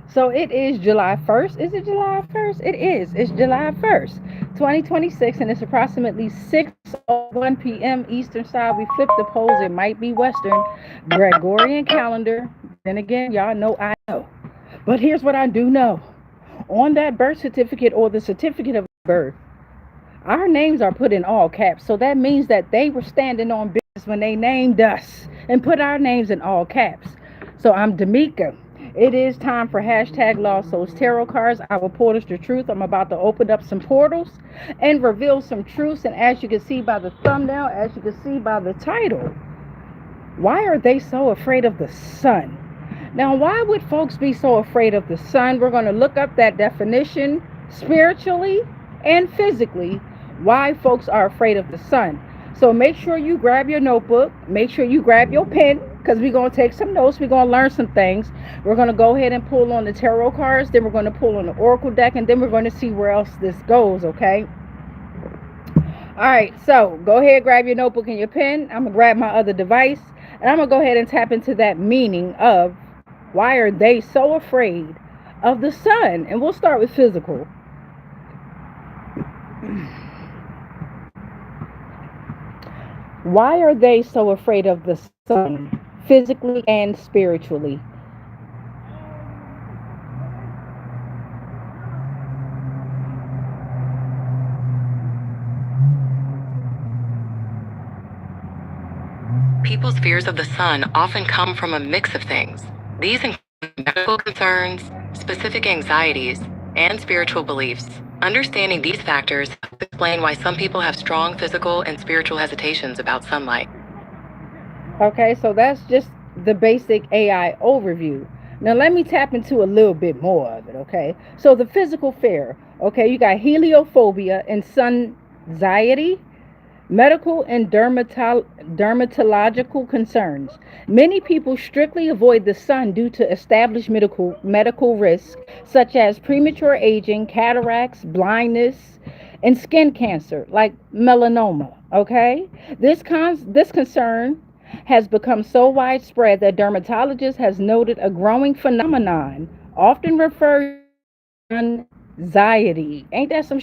So it is July 1st. Is it July 1st? It is. It's July 1st, 2026, and it's approximately 6:01 p.m. Eastern Side. We flipped the polls. It might be Western Gregorian calendar. Then again, y'all know I know. But here's what I do know. On that birth certificate or the certificate of birth, our names are put in all caps. So that means that they were standing on business when they named us and put our names in all caps. So I'm D'Amica. It is time for hashtag Lost Souls Tarot cards. I will pull us the truth. I'm about to open up some portals and reveal some truths. And as you can see by the thumbnail, as you can see by the title, why are they so afraid of the sun? Now, why would folks be so afraid of the sun? We're going to look up that definition spiritually and physically, why folks are afraid of the sun. So make sure you grab your notebook, make sure you grab your pen, because we're going to take some notes, we're going to learn some things. We're going to go ahead and pull on the tarot cards, then we're going to pull on the oracle deck, and then we're going to see where else this goes, okay? All right, so go ahead, grab your notebook and your pen. I'm going to grab my other device, and I'm going to go ahead and tap into that meaning of why are they so afraid of the sun? And we'll start with physical. Why are they so afraid of the sun, physically and spiritually? People's fears of the sun often come from a mix of things. These include medical concerns, specific anxieties, and spiritual beliefs. Understanding these factors helps explain why some people have strong physical and spiritual hesitations about sunlight. Okay, so that's just the basic AI overview. Now let me tap into a little bit more of it, okay? So the physical fear, okay, you got heliophobia and sun anxiety, medical and dermatological concerns. Many people strictly avoid the sun due to established medical risks such as premature aging, cataracts, blindness, and skin cancer like melanoma. Okay, this concern has become so widespread that dermatologists has noted a growing phenomenon, often referred to anxiety. Ain't that some?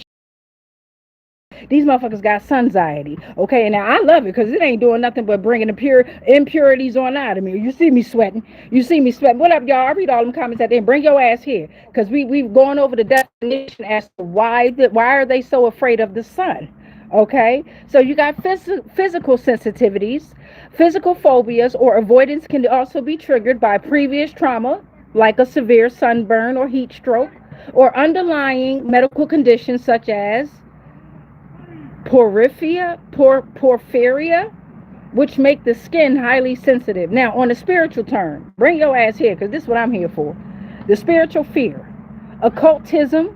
These motherfuckers got sun anxiety. Okay, and now I love it because it ain't doing nothing but bringing impurities on out of me. You see me sweating. You see me sweating. What up, y'all? I read all them comments at the end. Bring your ass here because we've gone over the definition as to why are they so afraid of the sun. Okay, so you got physical sensitivities, physical phobias, or avoidance can also be triggered by previous trauma, like a severe sunburn or heat stroke, or underlying medical conditions such as porphyria, which make the skin highly sensitive. Now, on a spiritual term, bring your ass here because this is what I'm here for. The spiritual fear, occultism,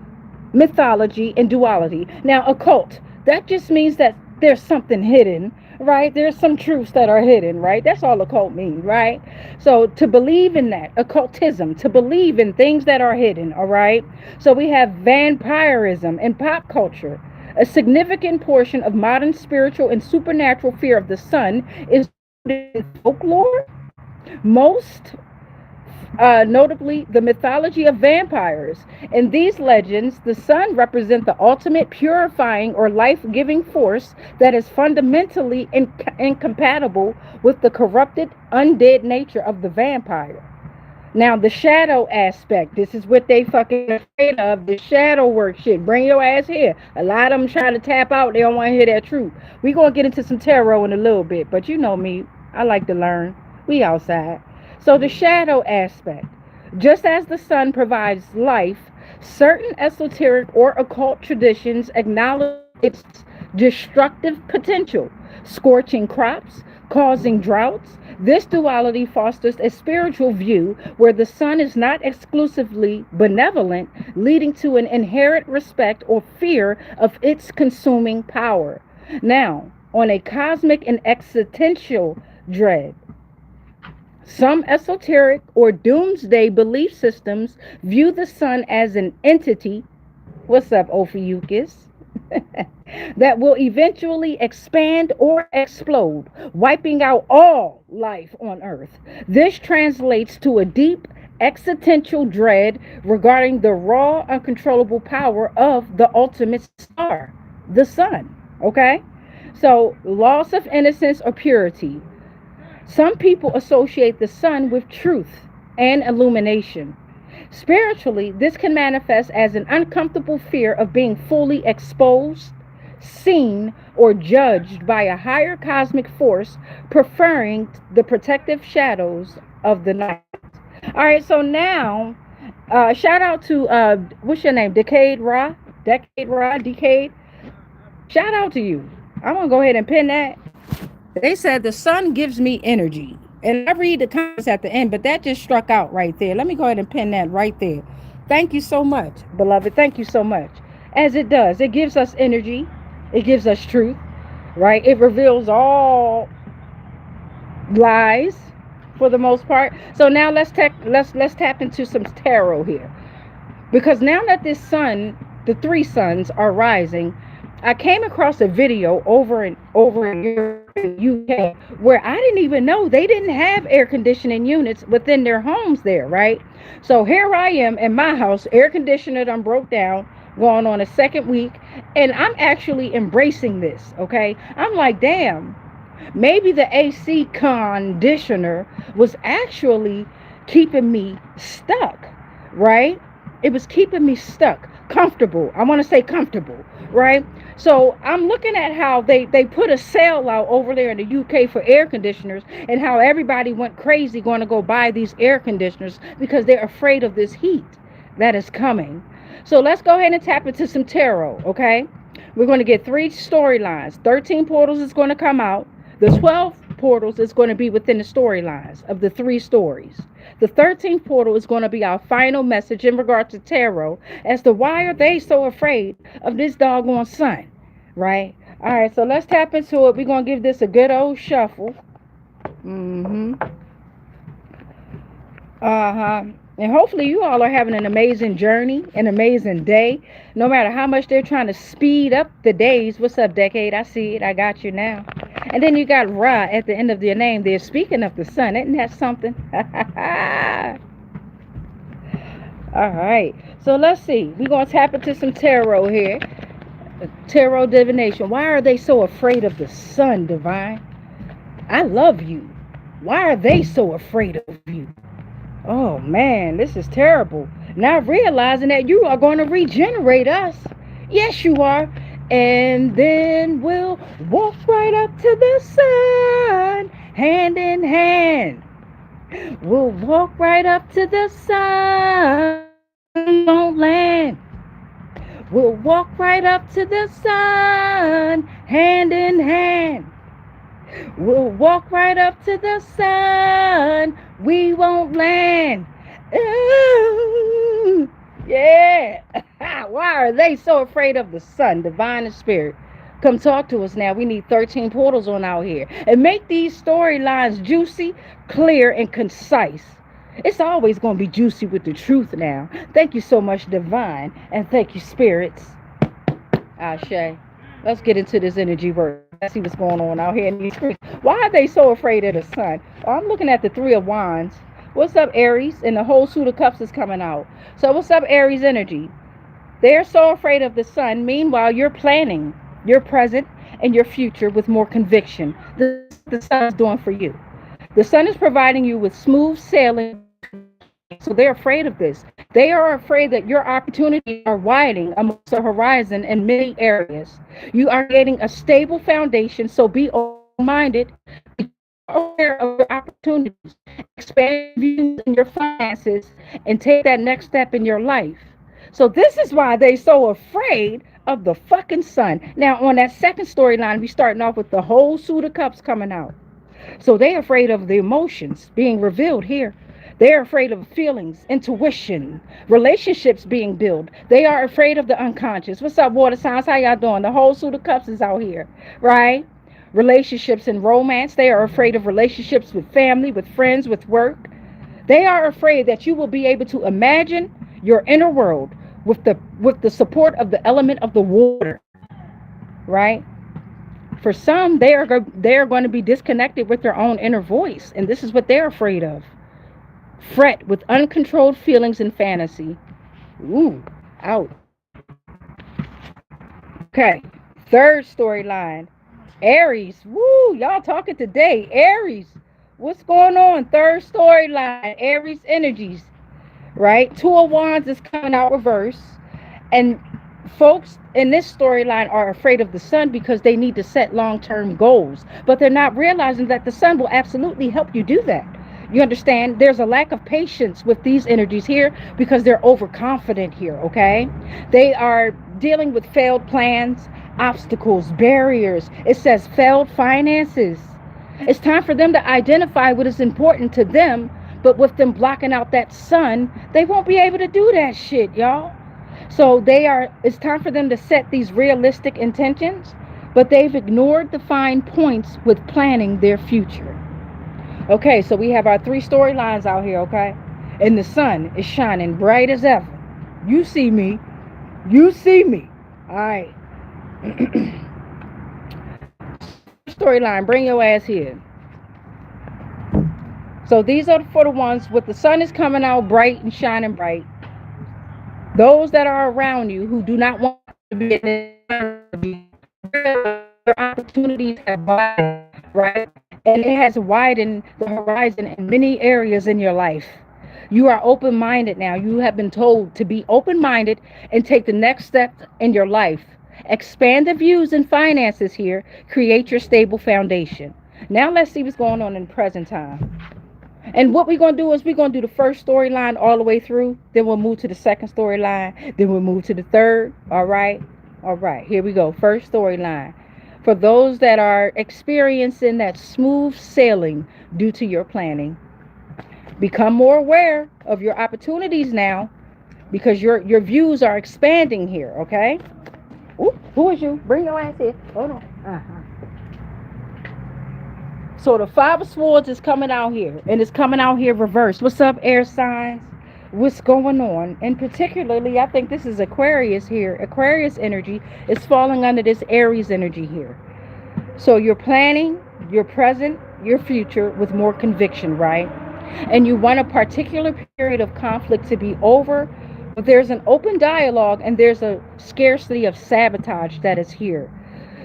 mythology, and duality. Now, occult, that just means that there's something hidden, right? There's some truths that are hidden, right? That's all occult means, right? So to believe in that, occultism, to believe in things that are hidden, all right? So we have vampirism in pop culture. A significant portion of modern spiritual and supernatural fear of the sun is in folklore, most notably the mythology of vampires. In these legends, the sun represents the ultimate purifying or life-giving force that is fundamentally incompatible with the corrupted, undead nature of the vampire. Now, the shadow aspect, this is what they fucking afraid of, the shadow work shit. Bring your ass here. A lot of them trying to tap out. They don't want to hear that truth. We going to get into some tarot in a little bit, but you know me. I like to learn. We outside. So the shadow aspect. Just as the sun provides life, certain esoteric or occult traditions acknowledge its destructive potential, scorching crops, causing droughts. This duality fosters a spiritual view where the sun is not exclusively benevolent, leading to an inherent respect or fear of its consuming power. Now, on a cosmic and existential dread, some esoteric or doomsday belief systems view the sun as an entity. What's up, Ophiuchus? That will eventually expand or explode, wiping out all life on Earth. This translates to a deep existential dread regarding the raw, uncontrollable power of the ultimate star, the sun. Okay? So, loss of innocence or purity. Some people associate the sun with truth and illumination. Spiritually, this can manifest as an uncomfortable fear of being fully exposed, seen, or judged by a higher cosmic force, preferring the protective shadows of the night. All right, so now, shout out to, what's your name? Decade. Shout out to you. I'm going to go ahead and pin that. They said the sun gives me energy. And I read the comments at the end, but that just struck out right there. Let me go ahead and pin that right there. Thank you so much, beloved. Thank you so much. As it does, it gives us energy. It gives us truth, right? It reveals all lies for the most part. So now let's tap into some tarot here. Because now that this sun, the three suns are rising, I came across a video over in UK where I didn't even know they didn't have air conditioning units within their homes there, right? So here I am in my house, air conditioner done broke down, going on a second week, and I'm actually embracing this, okay? I'm like, damn, maybe the AC conditioner was actually keeping me stuck, right? It was keeping me stuck, comfortable. I want to say comfortable, right? So I'm looking at how they put a sale out over there in the UK for air conditioners, and how everybody went crazy going to go buy these air conditioners because they're afraid of this heat that is coming. So let's go ahead and tap into some tarot, okay? We're going to get 3 storylines. 13 portals is going to come out. The 12 portals is going to be within the storylines of the 3 stories. The 13th portal is going to be our final message in regard to tarot as to why are they so afraid of this doggone sun, right? All right, so let's tap into it. We're going to give this a good old shuffle. And hopefully you all are having an amazing journey, an amazing day, no matter how much they're trying to speed up the days. What's up, Decade? I see it. I got you now. And then you got Ra at the end of your name there. Speaking of the sun, isn't that something? All right. So let's see. We're going to tap into some tarot here. Tarot divination. Why are they so afraid of the sun, Divine? I love you. Why are they so afraid of you? Oh, man, this is terrible. Not realizing that you are going to regenerate us. Yes, you are. And then we'll walk right up to the sun, hand in hand. We'll walk right up to the sun, won't land. We'll walk right up to the sun, hand in hand. We'll walk right up to the sun, we won't land. Ooh, yeah. Why are they so afraid of the sun, divine and spirit? Come talk to us now. We need 13 portals on out here. And make these storylines juicy, clear, and concise. It's always going to be juicy with the truth now. Thank you so much, divine. And thank you, spirits. Ashe. Let's get into this energy work. Let's see what's going on out here in these streets. Why are they so afraid of the sun? Oh, I'm looking at the 3 of Wands. What's up, Aries? And the whole suit of cups is coming out. So what's up, Aries energy? They're so afraid of the sun. Meanwhile, you're planning your present and your future with more conviction. The sun is doing for you. The sun is providing you with smooth sailing. So they're afraid of this. They are afraid that your opportunities are widening amongst the horizon in many areas. You are getting a stable foundation, so be open-minded, be aware of your opportunities, expand views in your finances, and take that next step in your life. So this is why they're so afraid of the fucking sun. Now, on that second storyline, we're starting off with the whole suit of cups coming out. So they're afraid of the emotions being revealed here. They're afraid of feelings, intuition, relationships being built. They are afraid of the unconscious. What's up, water signs? How y'all doing? The whole suit of cups is out here, right? Relationships and romance. They are afraid of relationships with family, with friends, with work. They are afraid that you will be able to imagine your inner world with the support of the element of the water, right? For some, they are going to be disconnected with their own inner voice, and this is what they're afraid of. fret with uncontrolled feelings and fantasy. Ooh, out. Okay, third storyline. Aries. Woo, y'all talking today. Aries. What's going on? Third storyline. Aries energies. Right? Two of Wands is coming out reverse. And folks in this storyline are afraid of the sun because they need to set long-term goals. But they're not realizing that the sun will absolutely help you do that. You understand? There's a lack of patience with these energies here because they're overconfident here, okay? They are dealing with failed plans, obstacles, barriers. It says failed finances. It's time for them to identify what is important to them, but with them blocking out that sun, they won't be able to do that shit, y'all. So it's time for them to set these realistic intentions, but they've ignored the fine points with planning their future. Okay, so we have our three storylines out here, okay? And the sun is shining bright as ever. You see me. You see me. All right. Storyline, bring your ass here. So these are for the ones with the sun is coming out bright and shining bright. Those that are around you who do not want to be in their opportunities have widened, right? And it has widened the horizon in many areas in your life. You are open-minded now. You have been told to be open-minded and take the next step in your life. Expand the views and finances here. Create your stable foundation. Now let's see what's going on in present time. And what we're going to do is we're going to do the first storyline all the way through. Then we'll move to the second storyline. Then we'll move to the third. All right. All right. Here we go. First storyline. For those that are experiencing that smooth sailing due to your planning, become more aware of your opportunities now because your views are expanding here, okay? Ooh, who is you? Bring your ass here. Hold on. So the Five of Swords is coming out here, and it's coming out here reversed. What's up, air signs? What's going on? And particularly, I think this is Aquarius here. Aquarius energy is falling under this Aries energy here. So you're planning your present, your future with more conviction, right? And you want a particular period of conflict to be over, but there's an open dialogue and there's a scarcity of sabotage that is here.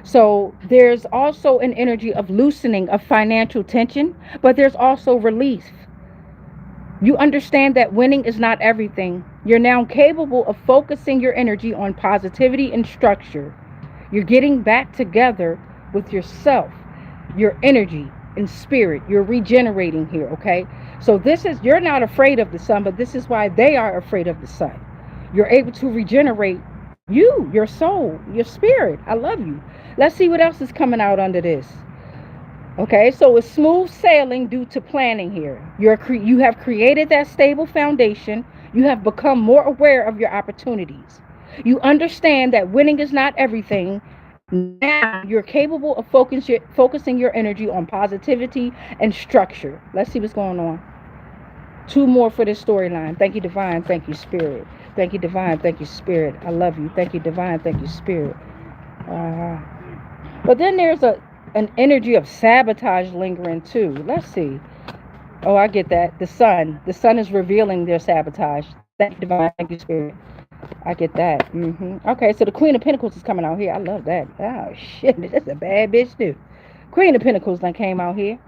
So there's also an energy of loosening of financial tension, but there's also relief. You understand that winning is not everything. You're now capable of focusing your energy on positivity and structure. You're getting back together with yourself, your energy and spirit. You're regenerating here, okay? So you're not afraid of the sun, but this is why they are afraid of the sun. You're able to regenerate you, your soul, your spirit. I love you. Let's see what else is coming out under this. Okay, so it's smooth sailing due to planning here. You have created that stable foundation. You have become more aware of your opportunities. You understand that winning is not everything. Now you're capable of focusing your energy on positivity and structure. Let's see what's going on. Two more for this storyline. Thank you, Divine. Thank you, Spirit. Thank you, Divine. Thank you, Spirit. I love you. Thank you, Divine. Thank you, Spirit. But then there's an energy of sabotage lingering too. Let's see. Oh, I get that. The sun is revealing their sabotage. Thank you, Divine. Thank you, Spirit. I get that. Okay, so the Queen of Pentacles is coming out here. I love that. Oh shit, that's a bad bitch too. Queen of Pentacles done came out here.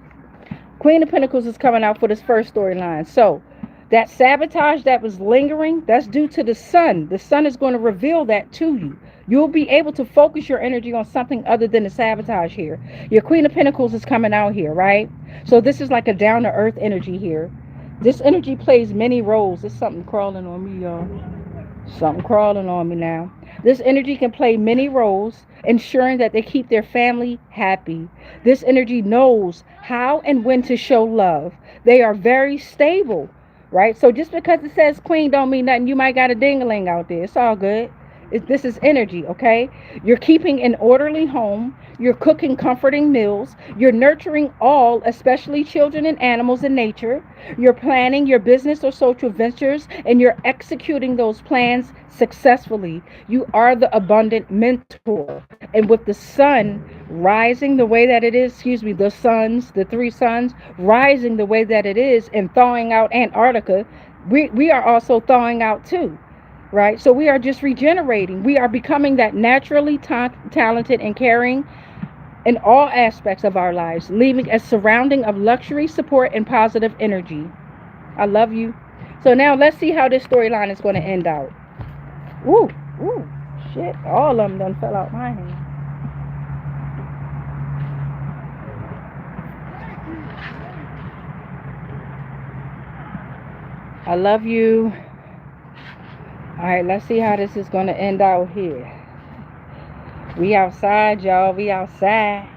Queen of Pentacles is coming out for this first storyline. So that sabotage that was lingering, that's due to the sun. The sun is going to reveal that to you. You'll be able to focus your energy on something other than the sabotage here. Your Queen of Pentacles is coming out here, right? So this is like a down-to-earth energy here. This energy plays many roles. There's something crawling on me, y'all. Something crawling on me now. This energy can play many roles, ensuring that they keep their family happy. This energy knows how and when to show love. They are very stable, right? So just because it says queen don't mean nothing. You might got a ding-a-ling out there. It's all good. This is energy, okay? You're keeping an orderly home. You're cooking comforting meals. You're nurturing all, especially children and animals in nature. You're planning your business or social ventures and you're executing those plans successfully. You are the abundant mentor. And with the sun rising the way that it is, the suns, the three suns rising the way that it is and thawing out Antarctica, we are also thawing out too, right? So we are just regenerating. We are becoming that naturally talented and caring in all aspects of our lives, leaving a surrounding of luxury, support, and positive energy. I love you. So now let's see how this storyline is going to end out. Ooh, ooh, shit. All of them done fell out my hand. I love you. All right, let's see how this is going to end out here. We outside, y'all. We outside.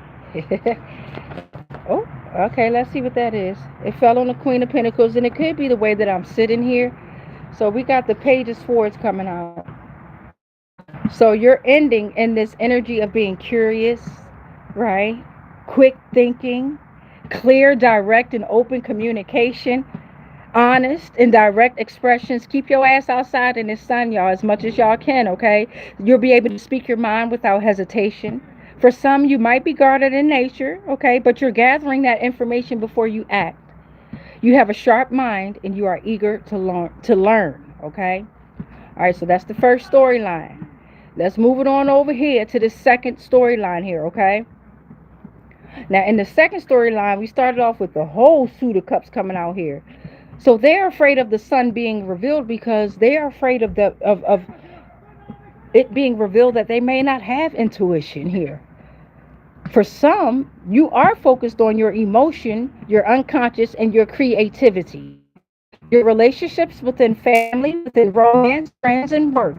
Oh, okay. Let's see what that is. It fell on the Queen of Pentacles, and it could be the way that I'm sitting here. So we got the Page of Swords coming out. So you're ending in this energy of being curious, right? Quick thinking, clear, direct, and open communication. Honest and direct expressions. Keep your ass outside in the sun, y'all, as much as y'all can, okay? You'll be able to speak your mind without hesitation. For some, you might be guarded in nature, okay? But you're gathering that information before you act. You have a sharp mind and you are eager to learn, okay? All right, so that's the first storyline. Let's move it on over here to the second storyline here, okay? Now, in the second storyline, we started off with the whole suit of cups coming out here. So they're afraid of the sun being revealed because they are afraid of it being revealed that they may not have intuition here. For some, you are focused on your emotion, your unconscious, and your creativity. Your relationships within family, within romance, friends, and work.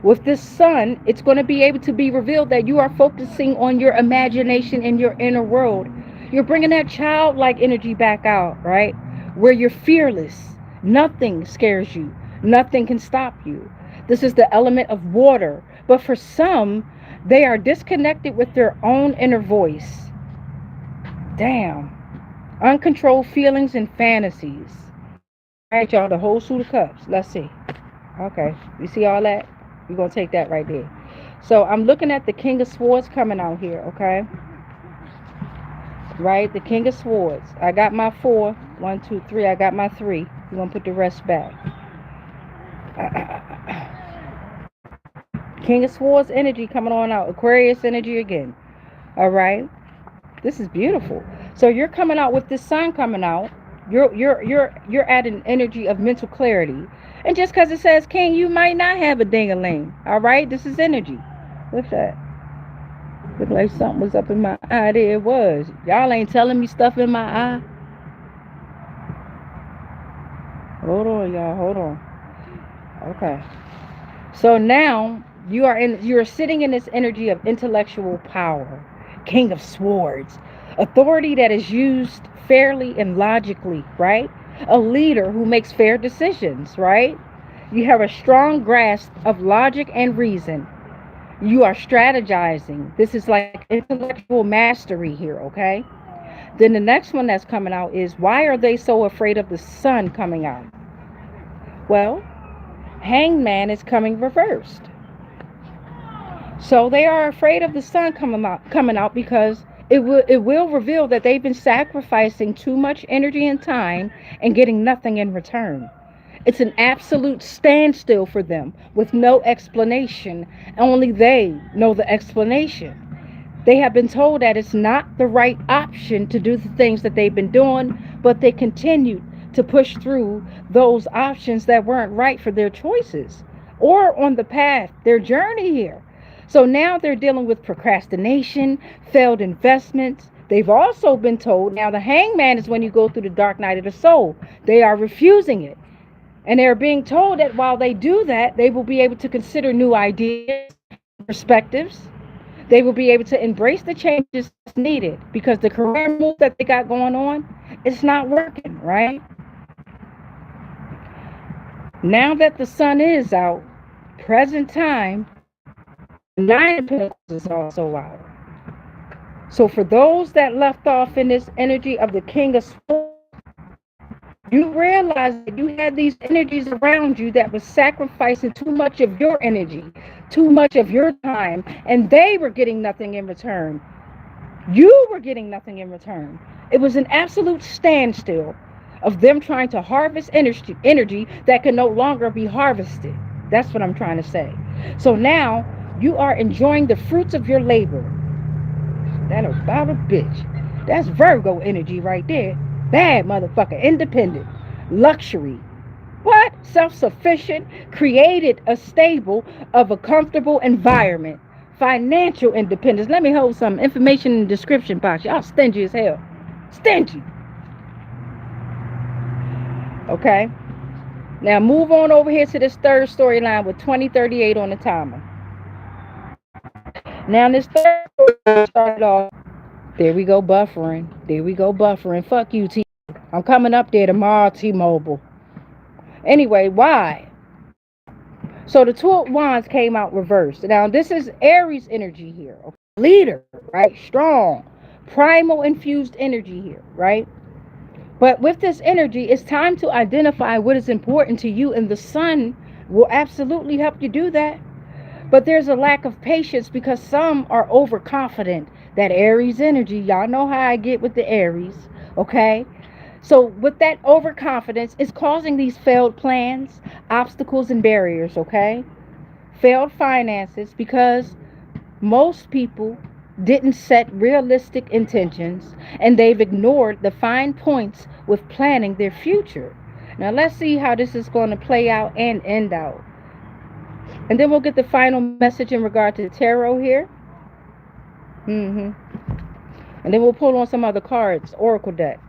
With this sun, it's going to be able to be revealed that you are focusing on your imagination and your inner world. You're bringing that childlike energy back out, right? Where you're fearless. Nothing scares you. Nothing can stop you. This is the element of water. But for some, they are disconnected with their own inner voice. Damn. Uncontrolled feelings and fantasies. All right, y'all, the whole suit of cups. Let's see. Okay, you see all that? We're going to take that right there. So I'm looking at the King of Swords coming out here, okay? Right, the King of Swords. I got my 4. 1, 2, 3. I got my 3. We're going to put the rest back. King of Swords energy coming on out. Aquarius energy again. All right. This is beautiful. So you're coming out with this sun coming out. You're at an energy of mental clarity. And just because it says king, you might not have a ding-a-ling. All right. This is energy. What's that? Look like something was up in my eye. There it was. Y'all ain't telling me stuff in my eye. Hold on, y'all. Hold on. Okay. So now you're sitting in this energy of intellectual power. King of Swords. Authority that is used fairly and logically, right? A leader who makes fair decisions, right? You have a strong grasp of logic and reason. You are strategizing. This is like intellectual mastery here, okay? Then the next one that's coming out is, why are they so afraid of the sun coming out? Well, Hangman is coming reversed. So they are afraid of the sun coming out because it will reveal that they've been sacrificing too much energy and time and getting nothing in return. It's an absolute standstill for them with no explanation. Only they know the explanation. They have been told that it's not the right option to do the things that they've been doing, but they continue to push through those options that weren't right for their choices or on the path, their journey here. So now they're dealing with procrastination, failed investments. They've also been told, now the Hangman is when you go through the dark night of the soul. They are refusing it. And they're being told that while they do that, they will be able to consider new ideas, perspectives. They will be able to embrace the changes that's needed because the career move that they got going on, it's not working, right? Now that the sun is out, present time, Nine of Pentacles is also out. So for those that left off in this energy of the King of Swords, you realize that you had these energies around you that was sacrificing too much of your energy, too much of your time, and they were getting nothing in return. You were getting nothing in return. It was an absolute standstill of them trying to harvest energy that can no longer be harvested. That's what I'm trying to say. So now you are enjoying the fruits of your labor. That about a bitch. That's Virgo energy right there. Bad motherfucker. Independent. Luxury. What? Self-sufficient. Created a stable of a comfortable environment. Financial independence. Let me hold some information in the description box. Y'all stingy as hell. Stingy. Okay. Now move on over here to this third storyline with 2038 on the timer. Now this third story started off. There we go buffering. There we go buffering. Fuck you, T. I'm coming up there tomorrow, T-Mobile. Anyway, why? So the Two of Wands came out reversed. Now this is Aries energy here. Leader, right? Strong. Primal infused energy here, right? But with this energy, it's time to identify what is important to you, and the sun will absolutely help you do that. But there's a lack of patience because some are overconfident. That Aries energy, y'all know how I get with the Aries, okay? So with that overconfidence, it's causing these failed plans, obstacles, and barriers, okay? Failed finances because most people didn't set realistic intentions and they've ignored the fine points with planning their future. Now let's see how this is going to play out and end out. And then we'll get the final message in regard to the tarot here. And then we'll pull on some other cards, Oracle deck.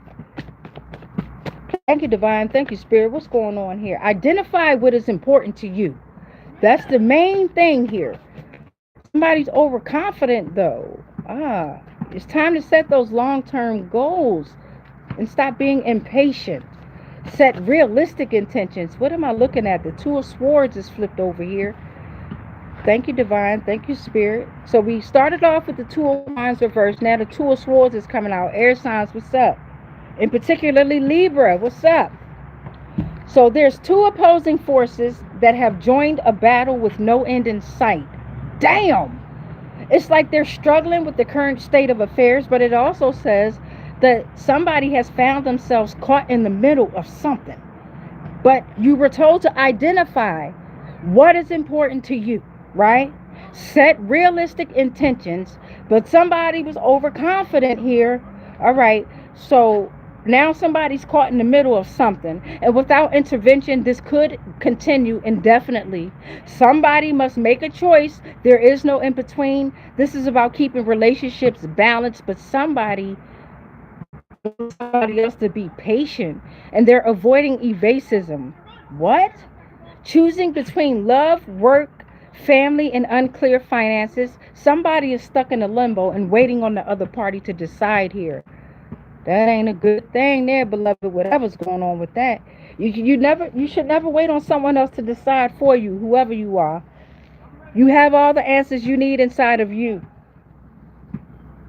Thank you, Divine. Thank you, Spirit. What's going on here? Identify what is important to you. That's the main thing here. Somebody's overconfident, though. It's time to set those long-term goals and stop being impatient. Set realistic intentions. What am I looking at? The Two of Swords is flipped over here. Thank you, Divine. Thank you, Spirit. So we started off with the Two of Wands reversed. Now the Two of Swords is coming out. Air signs, what's up? And particularly Libra, what's up? So there's two opposing forces that have joined a battle with no end in sight. Damn! It's like they're struggling with the current state of affairs, but it also says that somebody has found themselves caught in the middle of something. But you were told to identify what is important to you, right? Set realistic intentions, but somebody was overconfident here. All right, so now somebody's caught in the middle of something, and without intervention, this could continue indefinitely. Somebody must make a choice. There is no in between. This is about keeping relationships balanced, but somebody else to be patient, and they're avoiding evasivism. What? Choosing between love, work, family, and unclear finances. Somebody is stuck in a limbo and waiting on the other party to decide here. That ain't a good thing there, beloved. Whatever's going on with that, you should never wait on someone else to decide for you, whoever you are. You have all the answers you need inside of you.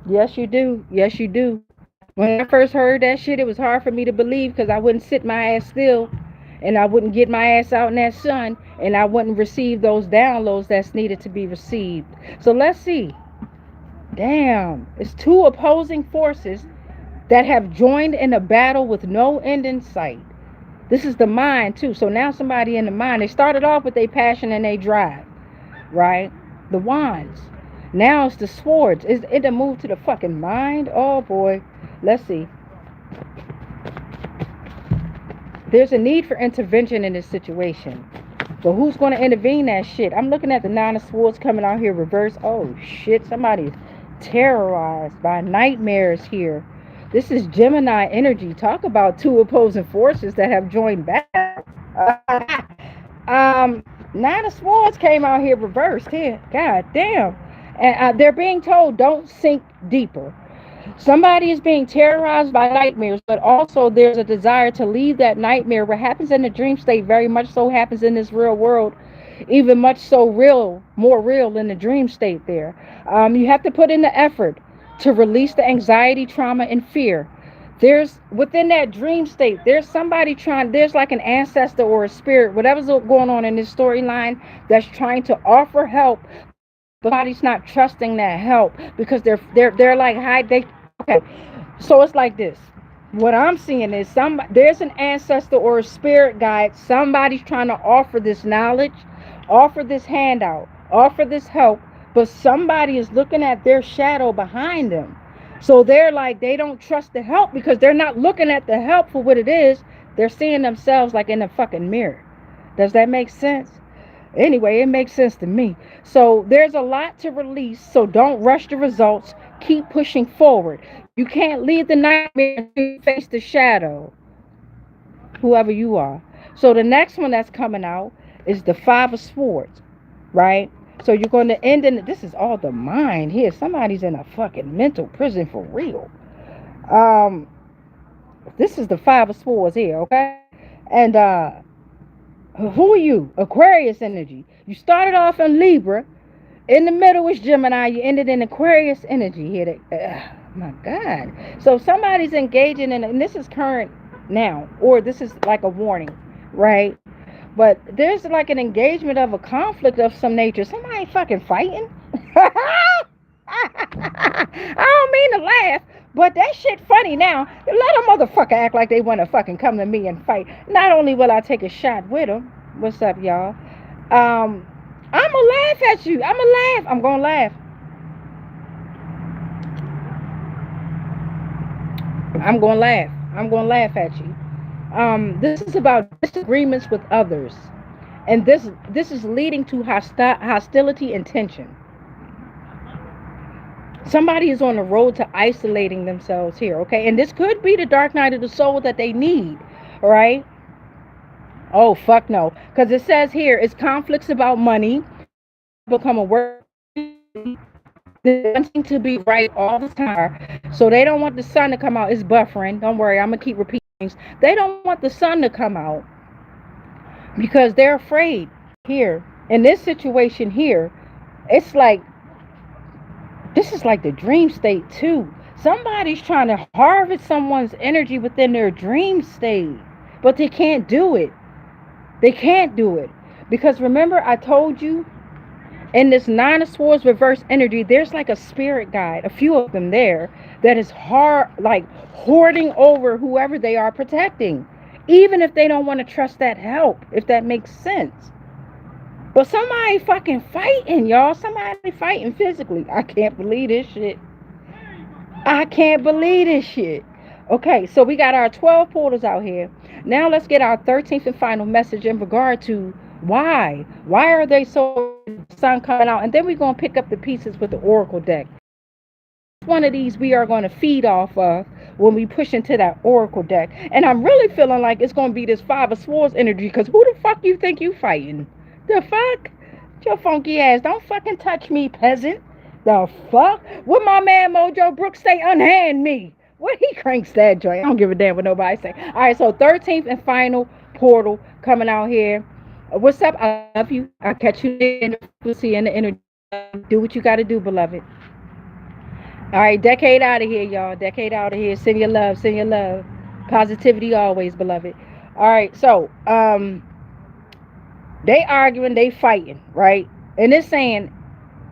Yes, you do. Yes, you do. When I first heard that shit, it was hard for me to believe because I wouldn't sit my ass still, and I wouldn't get my ass out in that sun, and I wouldn't receive those downloads that's needed to be received. So let's see. Damn, it's two opposing forces that have joined in a battle with no end in sight. This is the mind too. So now somebody in the mind, they started off with their passion and their drive, right? The wands. Now it's the swords. Is it a move to the fucking mind? Oh boy. Let's see. There's a need for intervention in this situation. So who's going to intervene that shit? I'm looking at the Nine of Swords coming out here reverse. Oh shit, somebody's terrorized by nightmares here. This is Gemini energy. Talk about two opposing forces that have joined battle. Nine of Swords came out here reversed here. God damn. And they're being told, don't sink deeper. Somebody is being terrorized by nightmares, but also there's a desire to leave that nightmare. What happens in the dream state very much so happens in this real world, even much so real, more real in the dream state there. You have to put in the effort to release the anxiety, trauma, and fear. There's within that dream state, there's somebody trying, there's like an ancestor or a spirit, whatever's going on in this storyline that's trying to offer help, but somebody's not trusting that help because they're like hide they okay. So it's like this. What I'm seeing is there's an ancestor or a spirit guide. Somebody's trying to offer this knowledge, offer this handout, offer this help, but somebody is looking at their shadow behind them. So they're like, they don't trust the help because they're not looking at the help for what it is. They're seeing themselves like in a fucking mirror. Does that make sense? Anyway, it makes sense to me. So there's a lot to release. So don't rush the results. Keep pushing forward. You can't leave the nightmare to face the shadow, whoever you are. So the next one that's coming out is the Five of Swords, right? So you're going to end in, this is all the mind here. Somebody's in a fucking mental prison for real. This is the Five of Swords here, okay? And who are you? Aquarius energy. You started off in Libra. In the middle is Gemini. You ended in Aquarius energy here. My God. So somebody's engaging in, and this is current now, or this is like a warning, right? But there's like an engagement of a conflict of some nature. Somebody fucking fighting. I don't mean to laugh, but that shit funny now. Let a motherfucker act like they want to fucking come to me and fight. Not only will I take a shot with them. What's up, y'all? I'm gonna laugh at you. I'm gonna laugh. I'm gonna laugh at you. This is about disagreements with others, and this is leading to hostility and tension. Somebody is on the road to isolating themselves here, okay? And this could be the dark night of the soul that they need, right? Oh, fuck no. Because it says here, it's conflicts about money, become a work, wanting to be right all the time. So they don't want the sun to come out. It's buffering. Don't worry, I'm going to keep repeating things. They don't want the sun to come out because they're afraid here. In this situation here, it's like, this is like the dream state too. Somebody's trying to harvest someone's energy within their dream state, but they can't do it. They can't do it. Because remember, I told you, in this Nine of Swords reverse energy, there's like a spirit guide, a few of them there, that is like hoarding over whoever they are protecting. Even if they don't want to trust that help, if that makes sense. But somebody fucking fighting, y'all. Somebody fighting physically. I can't believe this shit. Okay, so we got our 12 portals out here. Now let's get our 13th and final message in regard to why. Why are they so sun coming out? And then we're going to pick up the pieces with the Oracle deck. One of these we are going to feed off of when we push into that Oracle deck. And I'm really feeling like it's going to be this Five of Swords energy, because who the fuck you think you fighting? The fuck? Your funky ass. Don't fucking touch me, peasant. The fuck? What my man Mojo Brooks say? Unhand me. What he cranks that joint? I don't give a damn what nobody say. All right, so 13th and final portal coming out here. What's up? I love you. I'll catch you in the frequency and the energy. Do what you got to do, beloved. All right, decade out of here, y'all. Decade out of here. Send your love. Send your love. Positivity always, beloved. All right, so they arguing, they fighting, right? And it's saying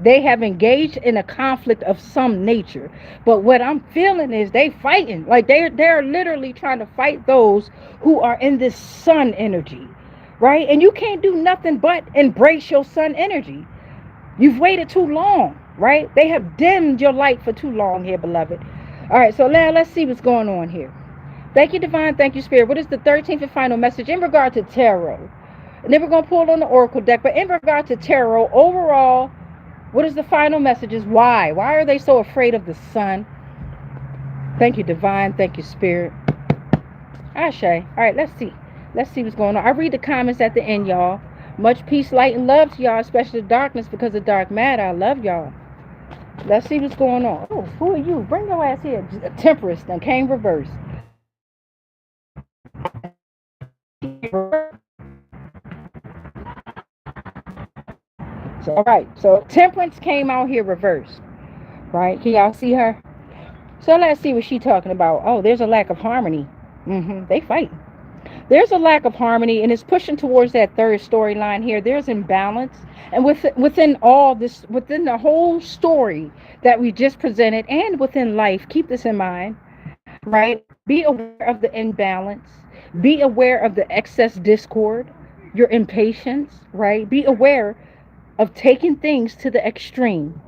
they have engaged in a conflict of some nature. But what I'm feeling is they fighting. Like they're literally trying to fight those who are in this sun energy, right? And you can't do nothing but embrace your sun energy. You've waited too long, right? They have dimmed your light for too long here, beloved. All right, so now let's see what's going on here. Thank you, Divine. Thank you, Spirit. What is the 13th and final message in regard to tarot? And then we're going to pull on the Oracle deck. But in regard to tarot, overall, what is the final message? Is why? Why are they so afraid of the sun? Thank you, Divine. Thank you, Spirit. Ashe. All right, let's see. Let's see what's going on. I read the comments at the end, y'all. Much peace, light, and love to y'all, especially the darkness, because of dark matter. I love y'all. Let's see what's going on. Oh, who are you? Bring your ass here. Temperance then came reverse. So, all right. So temperance came out here reversed. Right? Can y'all see her? So let's see what she's talking about. Oh, there's a lack of harmony. They fight. There's a lack of harmony, and it's pushing towards that third storyline here. There's imbalance, and within all this, within the whole story that we just presented, and within life, keep this in mind, right? Be aware of the imbalance. Be aware of the excess discord, your impatience, right? Be aware of taking things to the extreme.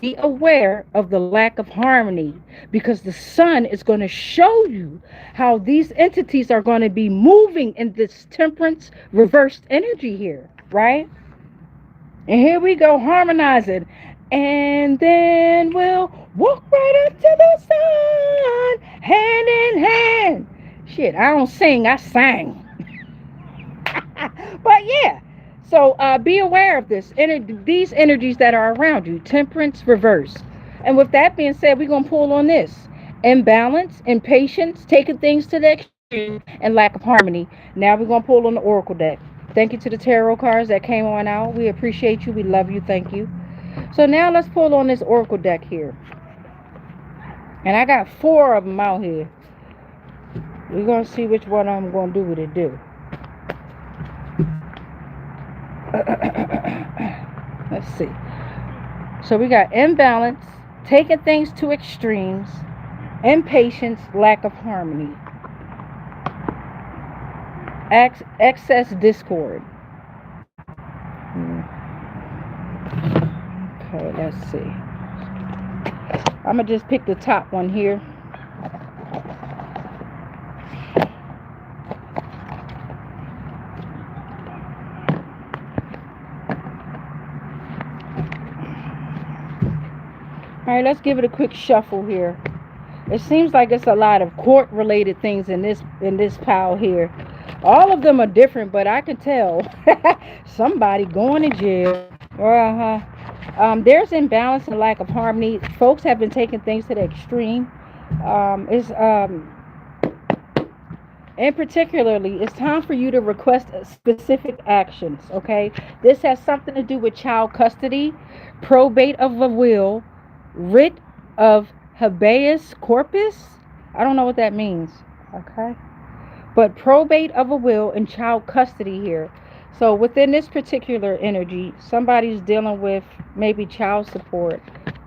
Be aware of the lack of harmony, because the sun is going to show you how these entities are going to be moving in this temperance reversed energy here, right? And here we go, harmonizing. And then we'll walk right up to the sun, hand in hand. Shit, I don't sing, I sang. But yeah, so be aware of this. These energies that are around you, temperance reverse. And with that being said, we're going to pull on this. Imbalance, impatience, taking things to the extreme, and lack of harmony. Now we're going to pull on the Oracle deck. Thank you to the tarot cards that came on out. We appreciate you. We love you. Thank you. So now let's pull on this Oracle deck here. And I got 4 of them out here. We're going to see which one I'm going to do what it do. Let's see. So we got imbalance, taking things to extremes, impatience, lack of harmony, excess discord. Okay, let's see. I'm going to just pick the top one here. All right, let's give it a quick shuffle here. It seems like it's a lot of court-related things in this pile here. All of them are different, but I can tell somebody going to jail. There's imbalance and lack of harmony. Folks have been taking things to the extreme. And particularly, it's time for you to request specific actions. Okay, this has something to do with child custody, probate of a will, writ of habeas corpus. I don't know what that means. Okay, but probate of a will and child custody here. So within this particular energy, somebody's dealing with maybe child support,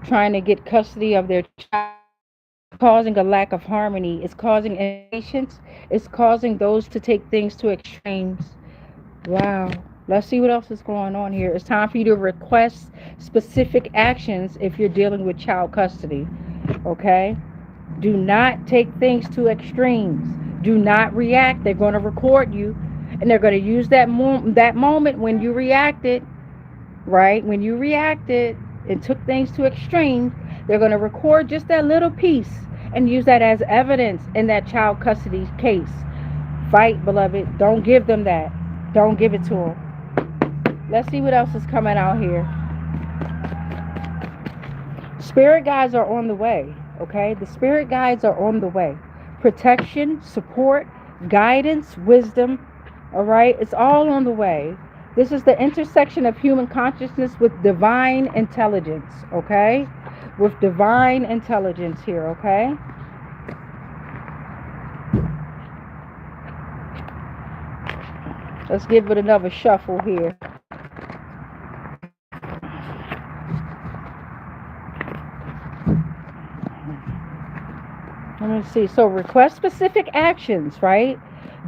trying to get custody of their child, causing a lack of harmony. It's causing impatience. It's causing those to take things to extremes. Wow. Let's see what else is going on here. It's time for you to request specific actions if you're dealing with child custody. Okay? Do not take things to extremes. Do not react. They're going to record you, and they're going to use that moment when you reacted, right? When you reacted and took things to extremes, they're going to record just that little piece and use that as evidence in that child custody case. Fight, beloved. Don't give them that. Don't give it to them. Let's see what else is coming out here. Spirit guides are on the way, okay? The spirit guides are on the way. Protection, support, guidance, wisdom, all right? It's all on the way. This is the intersection of human consciousness with divine intelligence, okay? With divine intelligence here, okay? Let's give it another shuffle here. Let me see. So request specific actions, right?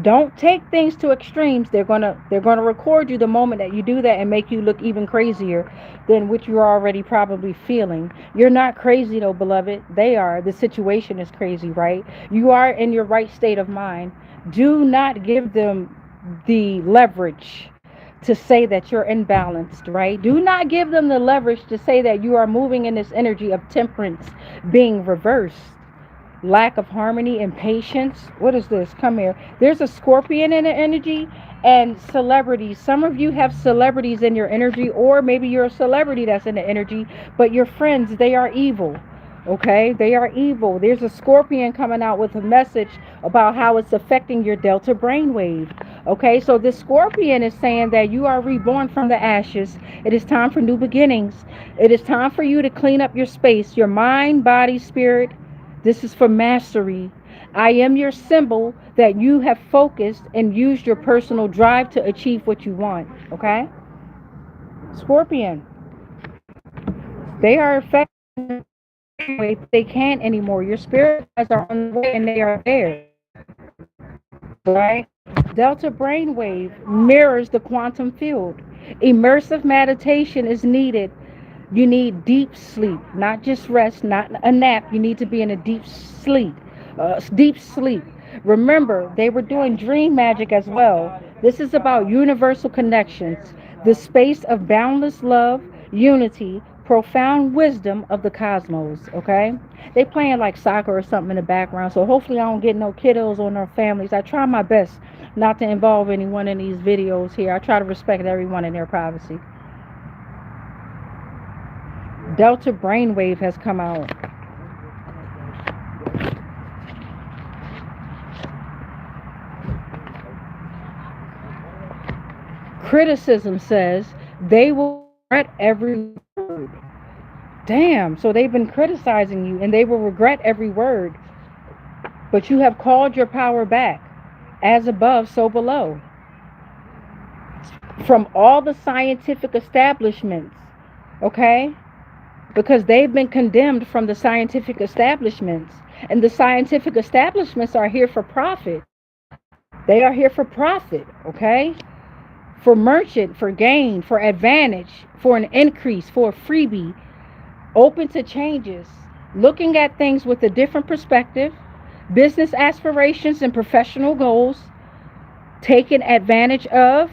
Don't take things to extremes. They're gonna record you the moment that you do that and make you look even crazier than what you're already probably feeling. You're not crazy though, beloved. They are. The situation is crazy, right? You are in your right state of mind. Do not give them the leverage to say that you're imbalanced, right? Do not give them the leverage to say that you are moving in this energy of temperance being reversed. lack of harmony, impatience. What is this? Come here. There's a scorpion in the energy, and celebrities. Some of you have celebrities in your energy, or maybe you're a celebrity that's in the energy, but your friends, they are evil. Okay, they are evil. There's a scorpion coming out with a message about how it's affecting your delta brainwave. Okay, so this scorpion is saying that you are reborn from the ashes. It is time for new beginnings. It is time for you to clean up your space, your mind, body, spirit. This is for mastery. I am your symbol that you have focused and used your personal drive to achieve what you want. Okay, Scorpion, they are affected. They can't anymore. Your spirit guides are on the way and they are there. Right? Delta brainwave mirrors the quantum field. Immersive meditation is needed. You need deep sleep, not just rest, not a nap. You need to be in a deep sleep. Deep sleep. Remember, they were doing dream magic as well. This is about universal connections, the space of boundless love, unity, profound wisdom of the cosmos. Okay, they playing like soccer or something in the background, so hopefully I don't get no kiddos or no families. I try my best not to involve anyone in these videos here. I try to respect everyone in their privacy. Delta brainwave has come out. Criticism says they will regret every word. Damn, so they've been criticizing you and they will regret every word. But you have called your power back. As above, so below. From all the scientific establishments, okay? Because they've been condemned from the scientific establishments. And the scientific establishments are here for profit. They are here for profit, okay? For merchant, for gain, for advantage, for an increase, for a freebie, open to changes, looking at things with a different perspective, business aspirations and professional goals, taken advantage of.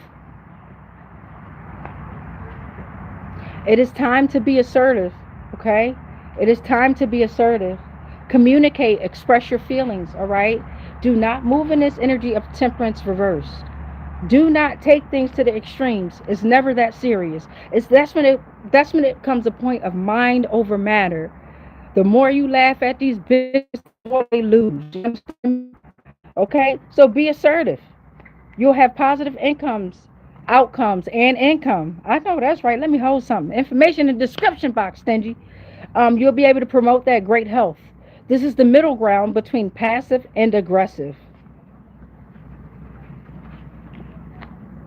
It is time to be assertive, okay? It is time to be assertive. Communicate, express your feelings, all right? Do not move in this energy of temperance reverse. Do not take things to the extremes. It's never that serious. That's when it comes a point of mind over matter. The more you laugh at these bitches, the more they lose. Okay? So be assertive. You'll have positive outcomes, and income. I know that's right. Let me hold something. Information in the description box, Stingy. You'll be able to promote that great health. This is the middle ground between passive and aggressive.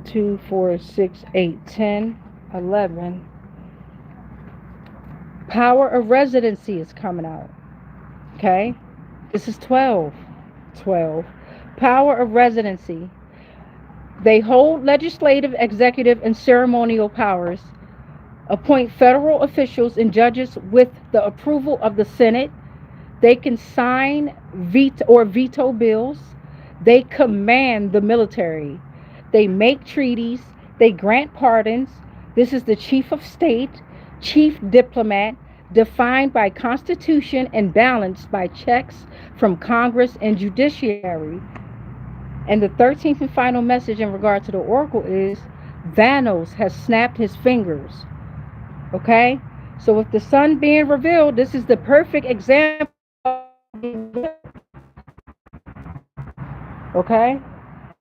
2, 4, 6, 8, 10, 11. Power of residency is coming out. Okay? This is 12. 12. Power of residency. They hold legislative, executive, and ceremonial powers, appoint federal officials and judges with the approval of the Senate. They can sign veto bills. They command the military. They make treaties. They grant pardons. This is the chief of state, chief diplomat, defined by constitution and balanced by checks from Congress and judiciary. And the 13th and final message in regard to the oracle is Thanos has snapped his fingers. Okay? So with the sun being revealed, this is the perfect example. Okay?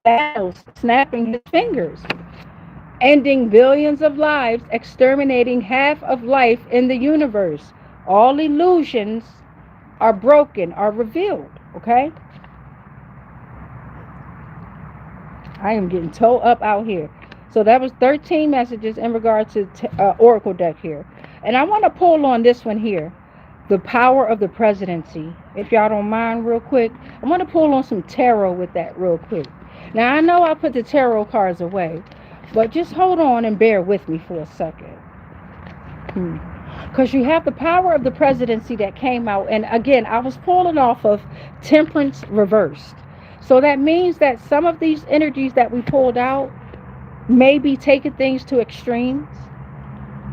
Thanos snapping his fingers, ending billions of lives, exterminating half of life in the universe. All illusions are broken, are revealed. Okay? I am getting toe up out here. So that was 13 messages in regard to Oracle deck here. And I want to pull on this one here. The power of the presidency. If y'all don't mind real quick. I want to pull on some tarot with that real quick. Now I know I put the tarot cards away. But just hold on and bear with me for a second. Because you have the power of the presidency that came out. And again, I was pulling off of Temperance reversed. So that means that some of these energies that we pulled out may be taking things to extremes.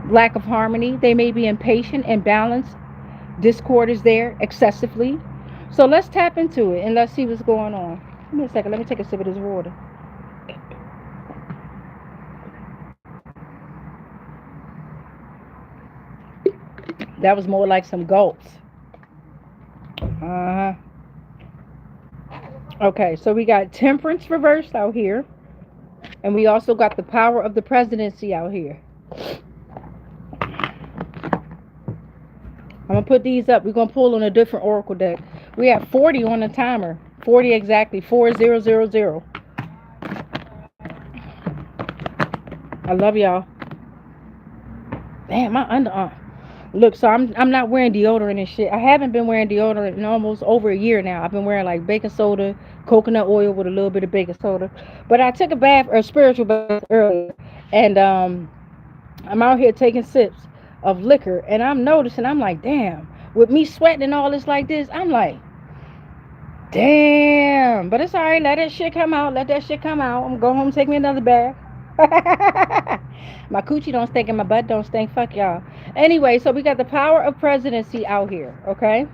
Lack of harmony. They may be impatient, imbalanced. Discord is there excessively. So let's tap into it and let's see what's going on. Give me a second. Let me take a sip of this water. That was more like some gulps. Uh-huh. Okay, so we got temperance reversed out here. And we also got the power of the presidency out here. I'm going to put these up. We're going to pull on a different oracle deck. We have 40 on the timer. 40 exactly. 4000. I love y'all. Damn, my underarm. Look, so I'm not wearing deodorant and shit. I haven't been wearing deodorant in almost over a year now. I've been wearing like baking soda, coconut oil with a little bit of baking soda. But I took a bath, or a spiritual bath earlier, and I'm out here taking sips of liquor, and I'm noticing, I'm like, damn, with me sweating and all this like this, I'm like, damn. But it's all right. Let that shit come out. Let that shit come out. I'm gonna go home and take me another bath. My coochie don't stink and my butt don't stink. Fuck y'all. Anyway, so we got the power of presidency out here, okay?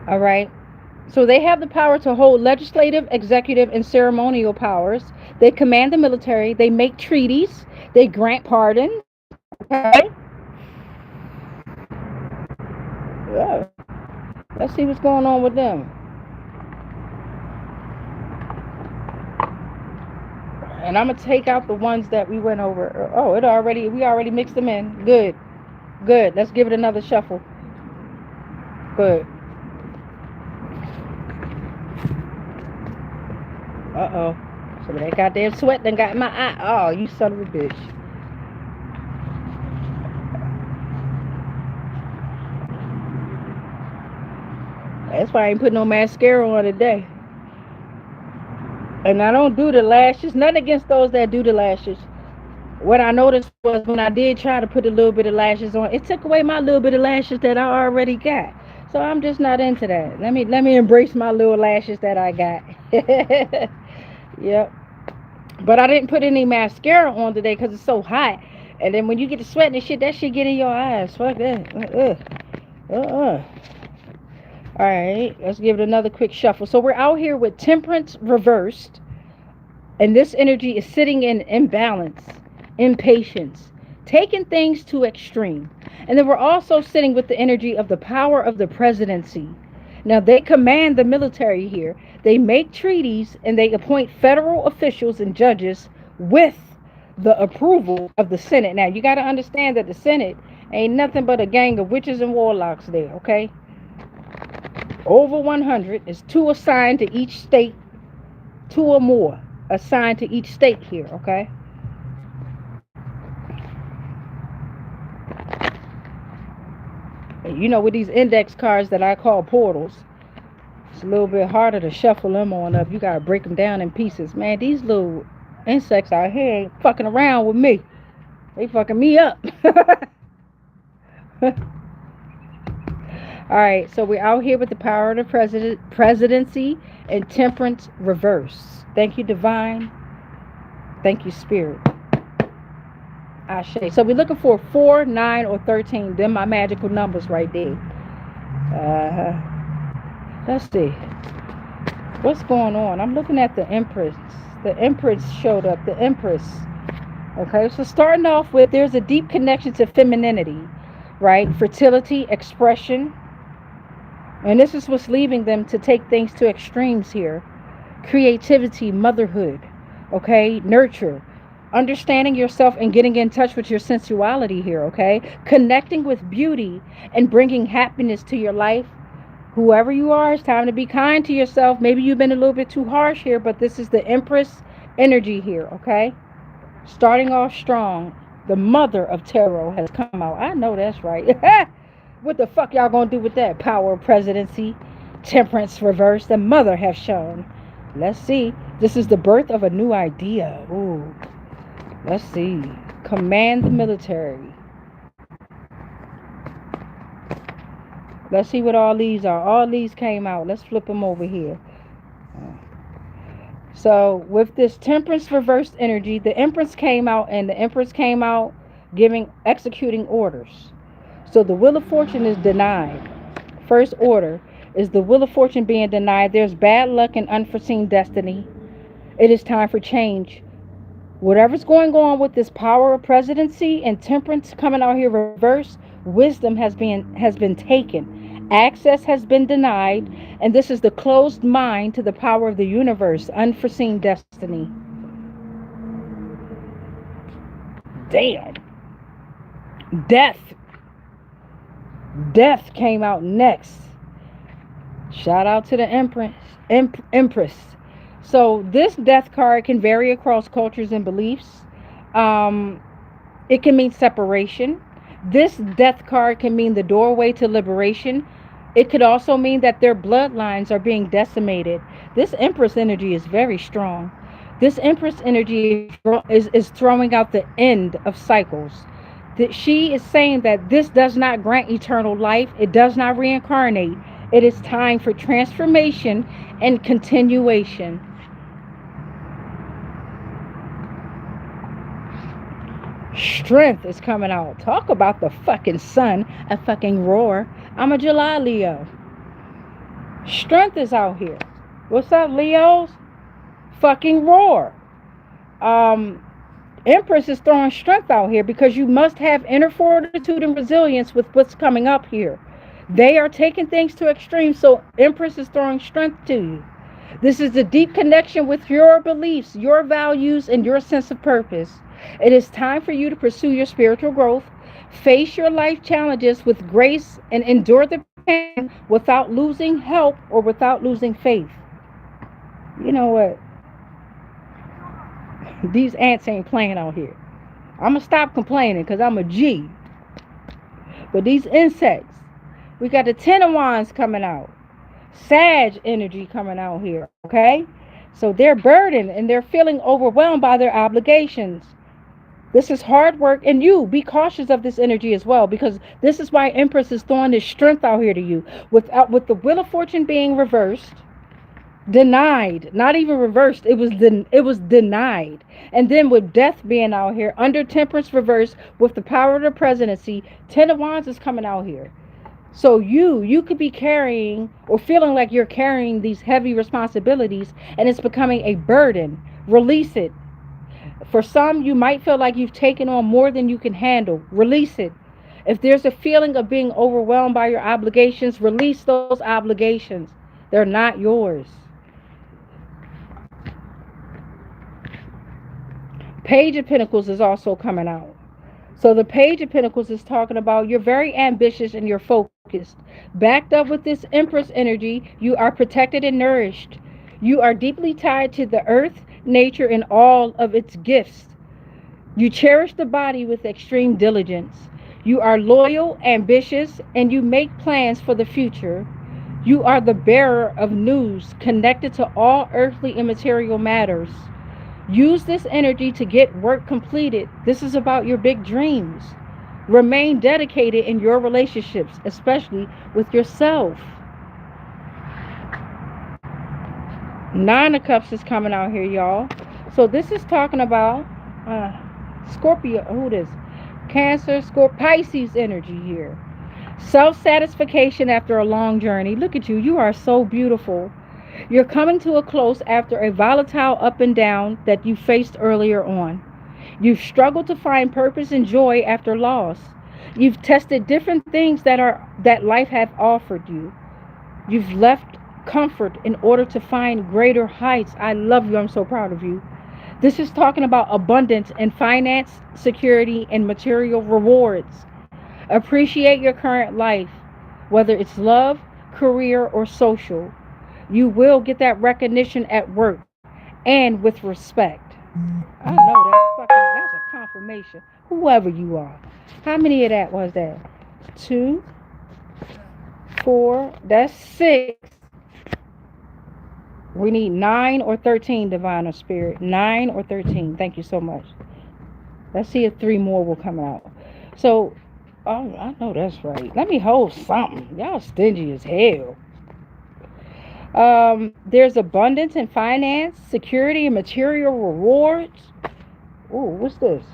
All right. So they have the power to hold legislative, executive, and ceremonial powers. They command the military. They make treaties. They grant pardons. Okay. Yeah. Let's see what's going on with them. And I'm gonna take out the ones that we went over. Oh, we already mixed them in. Good. Good. Let's give it another shuffle. Good. Uh-oh. So that goddamn sweat done got in my eye. Oh, you son of a bitch. That's why I ain't put no mascara on today. And I don't do the lashes. Nothing against those that do the lashes. What I noticed was when I did try to put a little bit of lashes on, it took away my little bit of lashes that I already got. So I'm just not into that. Let me embrace my little lashes that I got. Yep. But I didn't put any mascara on today because it's so hot. And then when you get to sweating and shit, that shit get in your eyes. Fuck that. All right, let's give it another quick shuffle. So we're out here with temperance reversed, and this energy is sitting in imbalance, impatience, taking things to extreme. And then we're also sitting with the energy of the power of the presidency. Now they command the military here. They make treaties and they appoint federal officials and judges with the approval of the Senate. Now you got to understand that the Senate ain't nothing but a gang of witches and warlocks there, okay? Over 100 is 2 assigned to each state, 2 or more assigned to each state here, okay? And you know, with these index cards that I call portals, it's a little bit harder to shuffle them on up. You gotta break them down in pieces. Man, these little insects out here ain't fucking around with me. They fucking me up. All right, so we're out here with the power of the presidency and temperance reverse. Thank you, divine. Thank you, spirit. Ashe. So we're looking for 4, 9, or 13. Them my magical numbers right there. Let's see. What's going on? I'm looking at the Empress. The Empress showed up. The Empress. Okay, so starting off with, there's a deep connection to femininity, right? Fertility, expression. And this is what's leaving them to take things to extremes here. Creativity, motherhood, okay? Nurture. Understanding yourself and getting in touch with your sensuality here, okay? Connecting with beauty and bringing happiness to your life. Whoever you are, it's time to be kind to yourself. Maybe you've been a little bit too harsh here, but this is the Empress energy here, okay? Starting off strong. The mother of tarot has come out. I know that's right. What the fuck y'all gonna do with that? Power of presidency, temperance reverse, the mother have shown. Let's see. This is the birth of a new idea. Ooh. Let's see. Command the military. Let's see what all these are. All these came out. Let's flip them over here. So with this temperance reversed energy, the Empress came out, and the Empress came out executing orders. So the wheel of fortune is denied. First order, Is the wheel of fortune being denied. There's bad luck and unforeseen destiny. It is time for change. Whatever's going on with this power of presidency and temperance coming out here reverse, wisdom has been taken. Access has been denied, and this is the closed mind to the power of the universe, unforeseen destiny. Damn. Death. Death came out next. Shout out to the Empress. So this death card can vary across cultures and beliefs. It can mean separation. This death card can mean the doorway to liberation. It could also mean that their bloodlines are being decimated. This Empress energy is very strong. This Empress energy is throwing out the end of cycles. That she is saying that this does not grant eternal life. It does not reincarnate. It is time for transformation and continuation. Strength is coming out. Talk about the fucking sun, a fucking roar. I'm a July Leo. Strength is out here. What's up, Leos? Fucking roar. Empress is throwing strength out here because you must have inner fortitude and resilience with what's coming up here. They are taking things to extremes, so Empress is throwing strength to you. This is a deep connection with your beliefs, your values, and your sense of purpose. It is time for you to pursue your spiritual growth, face your life challenges with grace, and endure the pain without losing help or without losing faith. You know what? These ants ain't playing out here. I'm going to stop complaining because I'm a G. But these insects, we got the Ten of Wands coming out. Sag energy coming out here, okay? So they're burdened and they're feeling overwhelmed by their obligations. This is hard work, and you be cautious of this energy as well, because this is why Empress is throwing this strength out here to you. With the Wheel of Fortune being reversed, denied, not even reversed, it was denied. And then with death being out here, under Temperance reversed, with the power of the presidency, Ten of Wands is coming out here. So you could be carrying or feeling like you're carrying these heavy responsibilities and it's becoming a burden. Release it. For some, you might feel like you've taken on more than you can handle. Release it. If there's a feeling of being overwhelmed by your obligations, release those obligations. They're not yours. Page of Pentacles is also coming out. So the Page of Pentacles is talking about you're very ambitious and you're focused. Backed up with this Empress energy, you are protected and nourished. You are deeply tied to the earth, nature, and all of its gifts. You cherish the body with extreme diligence. You are loyal, ambitious, and you make plans for the future. You are the bearer of news connected to all earthly and material matters. Use this energy to get work completed. This is about your big dreams. Remain dedicated in your relationships, especially with yourself. Nine of Cups is coming out here, y'all. So this is talking about Scorpio. Who it is? Cancer, Scorpio, Pisces energy here. Self-satisfaction after a long journey. Look at you. You are so beautiful. You're coming to a close after a volatile up and down that you faced earlier on. You've struggled to find purpose and joy after loss. You've tested different things that life have offered you. You've left comfort in order to find greater heights. I love you. I'm so proud of you. This is talking about abundance in finance, security, and material rewards. Appreciate your current life, whether it's love, career, or social. You will get that recognition at work and with respect. I know that's a confirmation. Whoever you are. How many of that was that? 2, 4, that's 6. We need 9 or 13, Divine or Spirit. 9 or 13. Thank you so much. Let's see if 3 more will come out. So, oh, I know that's right. Let me hold something. Y'all stingy as hell. There's abundance in finance, security, and material rewards. Oh, what's this?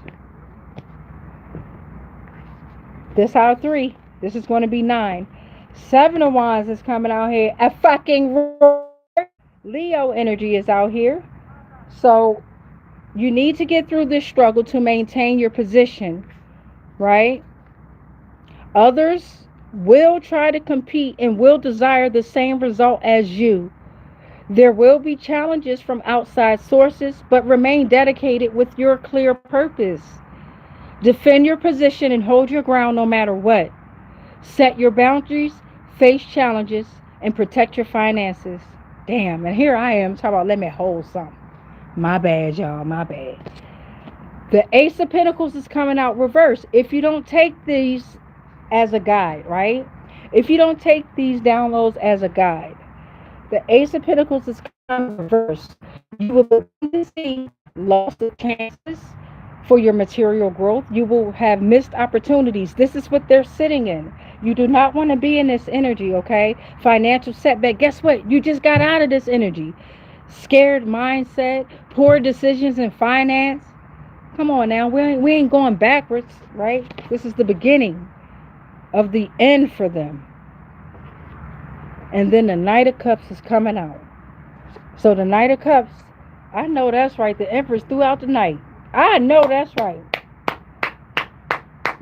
This out of 3. This is going to be 9. Seven of Wands is coming out here. A fucking Leo energy is out here. So you need to get through this struggle to maintain your position, right? Others will try to compete and will desire the same result as you. There will be challenges from outside sources, but remain dedicated with your clear purpose. Defend your position and hold your ground no matter what. Set your boundaries, face challenges, and protect your finances. Damn, and here I am talking about let me hold something. My bad, y'all, my bad. The Ace of Pentacles is coming out reverse. If you don't take these as a guide, right? If you don't take these downloads as a guide, the Ace of Pentacles is coming out reverse. You will begin to see loss of chances for your material growth. You will have missed opportunities. This is what they're sitting in. You do not want to be in this energy, okay? Financial setback. Guess what? You just got out of this energy. Scared mindset, poor decisions in finance. Come on now, we ain't going backwards, right? This is the beginning of the end for them. And then the Knight of Cups is coming out. So the Knight of Cups, I know that's right. The Empress throughout the night. I know that's right.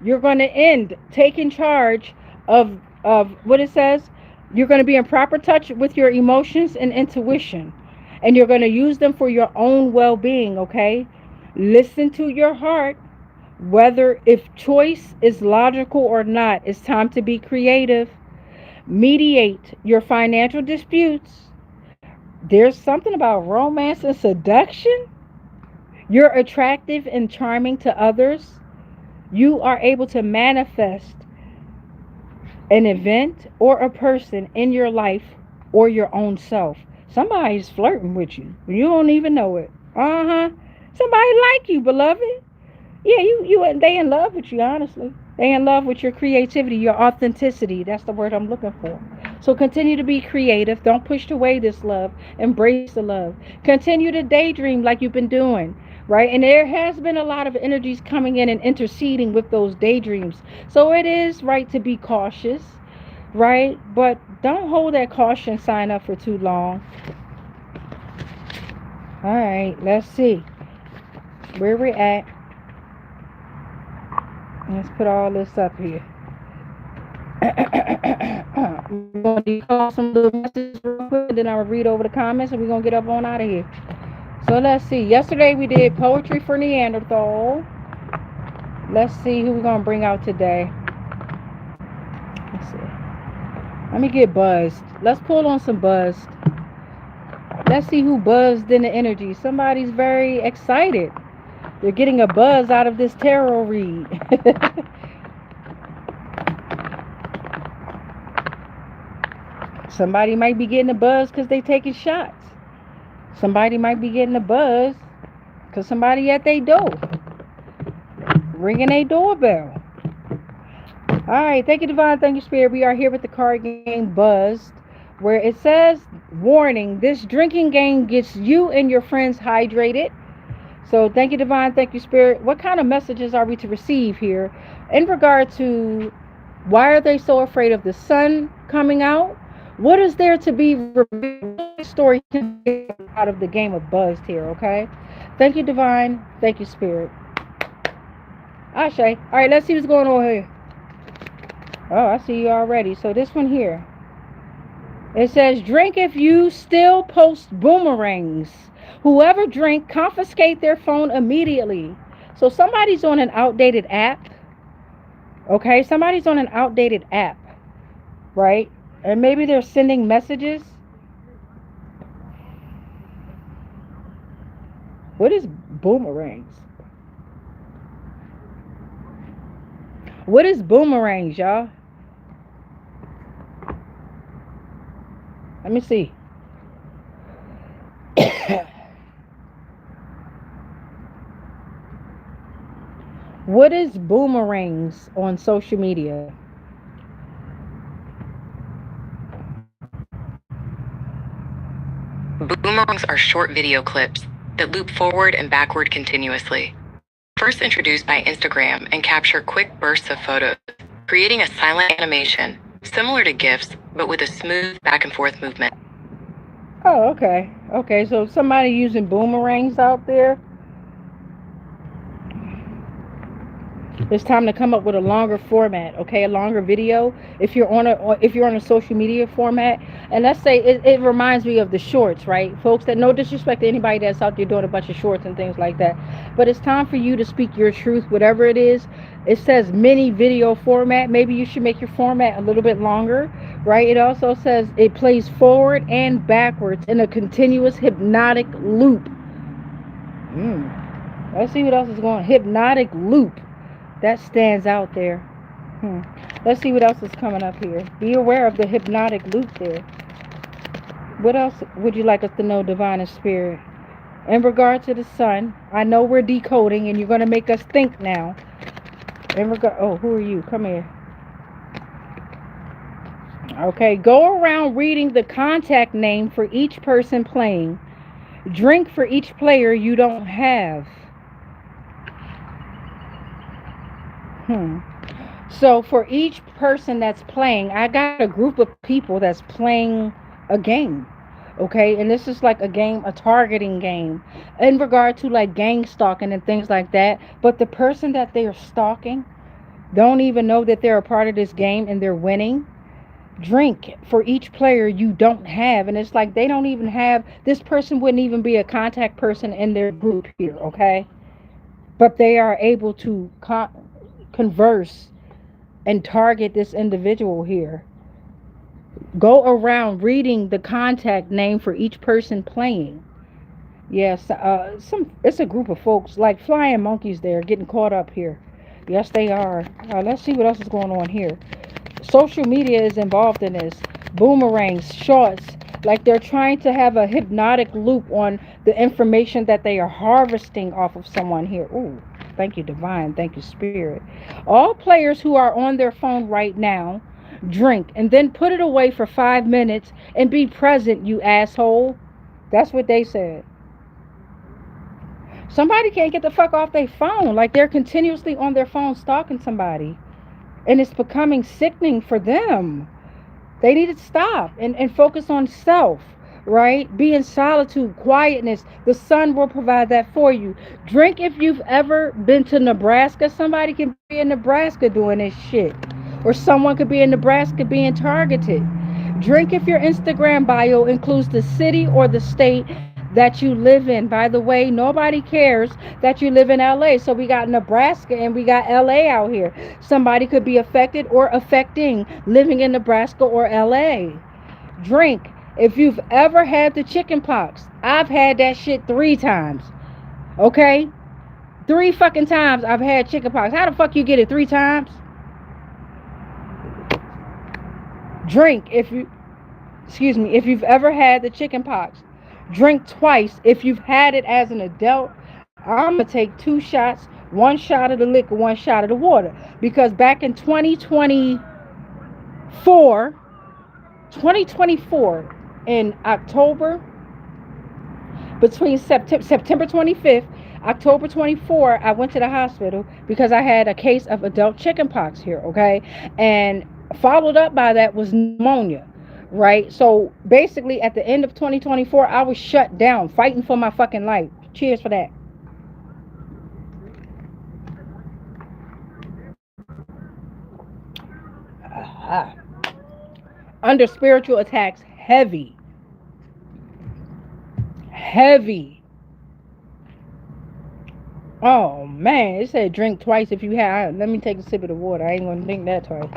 You're going to end taking charge of what it says. You're going to be in proper touch with your emotions and intuition. And you're going to use them for your own well-being, okay? Listen to your heart. Whether if choice is logical or not, it's time to be creative. Mediate your financial disputes. There's something about romance and seduction. You're attractive and charming to others. You are able to manifest an event or a person in your life or your own self. Somebody's flirting with you. You don't even know it. Somebody like you, beloved. Yeah, they in love with you, honestly. They in love with your creativity, your authenticity. That's the word I'm looking for. So continue to be creative. Don't push away this love. Embrace the love. Continue to daydream like you've been doing, right? And there has been a lot of energies coming in and interceding with those daydreams. So it is right to be cautious, right? But don't hold that caution sign up for too long. All right, let's see where we're at. Let's put all this up here. We're going to call some little messages real quick, and then I'll read over the comments, and we're going to get up on out of here. So let's see. Yesterday we did Poetry for Neanderthal. Let's see who we're going to bring out today. Let's see. Let me get buzzed. Let's pull on some buzzed. Let's see who buzzed in the energy. Somebody's very excited. They're getting a buzz out of this tarot read. Somebody might be getting a buzz because they're taking shots. Somebody might be getting a buzz because somebody at their door. Ringing a doorbell. Alright, thank you, Divine. Thank you, Spirit. We are here with the card game Buzzed, where it says, warning, this drinking game gets you and your friends hydrated. So thank you, Divine. Thank you, Spirit. What kind of messages are we to receive here in regard to why are they so afraid of the sun coming out? What is there to be revealed? Story out of the game of Buzzed here, okay? Thank you, Divine. Thank you, Spirit. Ashe. All right, let's see what's going on here. Oh, I see you already. So this one here. It says, drink if you still post boomerangs. Whoever drink, confiscate their phone immediately. So somebody's on an outdated app. Okay, somebody's on an outdated app. Right? And maybe they're sending messages. What is boomerangs? What is boomerangs, y'all? Let me see. What is boomerangs on social media? Boomerangs are short video clips that loop forward and backward continuously. First introduced by Instagram and capture quick bursts of photos, creating a silent animation similar to GIFs, but with a smooth back and forth movement. Oh, okay. Okay, so somebody using boomerangs out there, it's time to come up with a longer format, okay, a longer video. If you're on a social media format, and let's say it reminds me of the shorts, right, folks? That no disrespect to anybody that's out there doing a bunch of shorts and things like that, but it's time for you to speak your truth, whatever it is. It says mini video format. Maybe you should make your format a little bit longer, right? It also says it plays forward and backwards in a continuous hypnotic loop. Let's see what else is going on. Hypnotic loop. That stands out there. Let's see what else is coming up here. Be aware of the hypnotic loop there. What else would you like us to know, Divine and Spirit? In regard to the sun, I know we're decoding and you're going to make us think now. Oh, who are you? Come here. Okay, go around reading the contact name for each person playing. Drink for each player you don't have. So for each person that's playing, I got a group of people that's playing a game. Okay, and this is like a game, a targeting game in regard to like gang stalking and things like that. But the person that they are stalking don't even know that they're a part of this game and they're winning. Drink for each player you don't have. And it's like they don't even have, this person wouldn't even be a contact person in their group here, okay? But they are able to converse and target this individual here. Go around reading the contact name for each person playing. Yes, it's a group of folks like flying monkeys there getting caught up here. Yes, they are. Let's see what else is going on here. Social media is involved in this. Boomerangs, shorts, like they're trying to have a hypnotic loop on the information that they are harvesting off of someone here. Ooh, thank you, Divine. Thank you, Spirit. All players who are on their phone right now, drink and then put it away for 5 minutes and be present, you asshole. That's what they said. Somebody can't get the fuck off their phone. Like they're continuously on their phone stalking somebody. And it's becoming sickening for them. They need to stop and focus on self, right? Be in solitude, quietness. The sun will provide that for you. Drink if you've ever been to Nebraska. Somebody can be in Nebraska doing this shit. Or someone could be in Nebraska being targeted. Drink if your Instagram bio includes the city or the state that you live in. By the way, nobody cares that you live in LA. So we got Nebraska and we got LA out here. Somebody could be affected or affecting living in Nebraska or LA. Drink if you've ever had the chicken pox. I've had that shit 3 times. Okay? 3 fucking times I've had chicken pox. How the fuck you get it 3 times? Drink if you've ever had the chicken pox. Drink twice if you've had it as an adult. I'm going to take 2 shots, 1 shot of the liquor, 1 shot of the water. Because back in 2024, in October, between September 25th, October 24, I went to the hospital because I had a case of adult chickenpox here, okay? And followed up by that was pneumonia. Right, so basically at the end of 2024, I was shut down, fighting for my fucking life. Cheers for that. Under spiritual attacks, heavy. Oh man, it said drink twice if you have. Let me take a sip of the water. I ain't gonna drink that twice.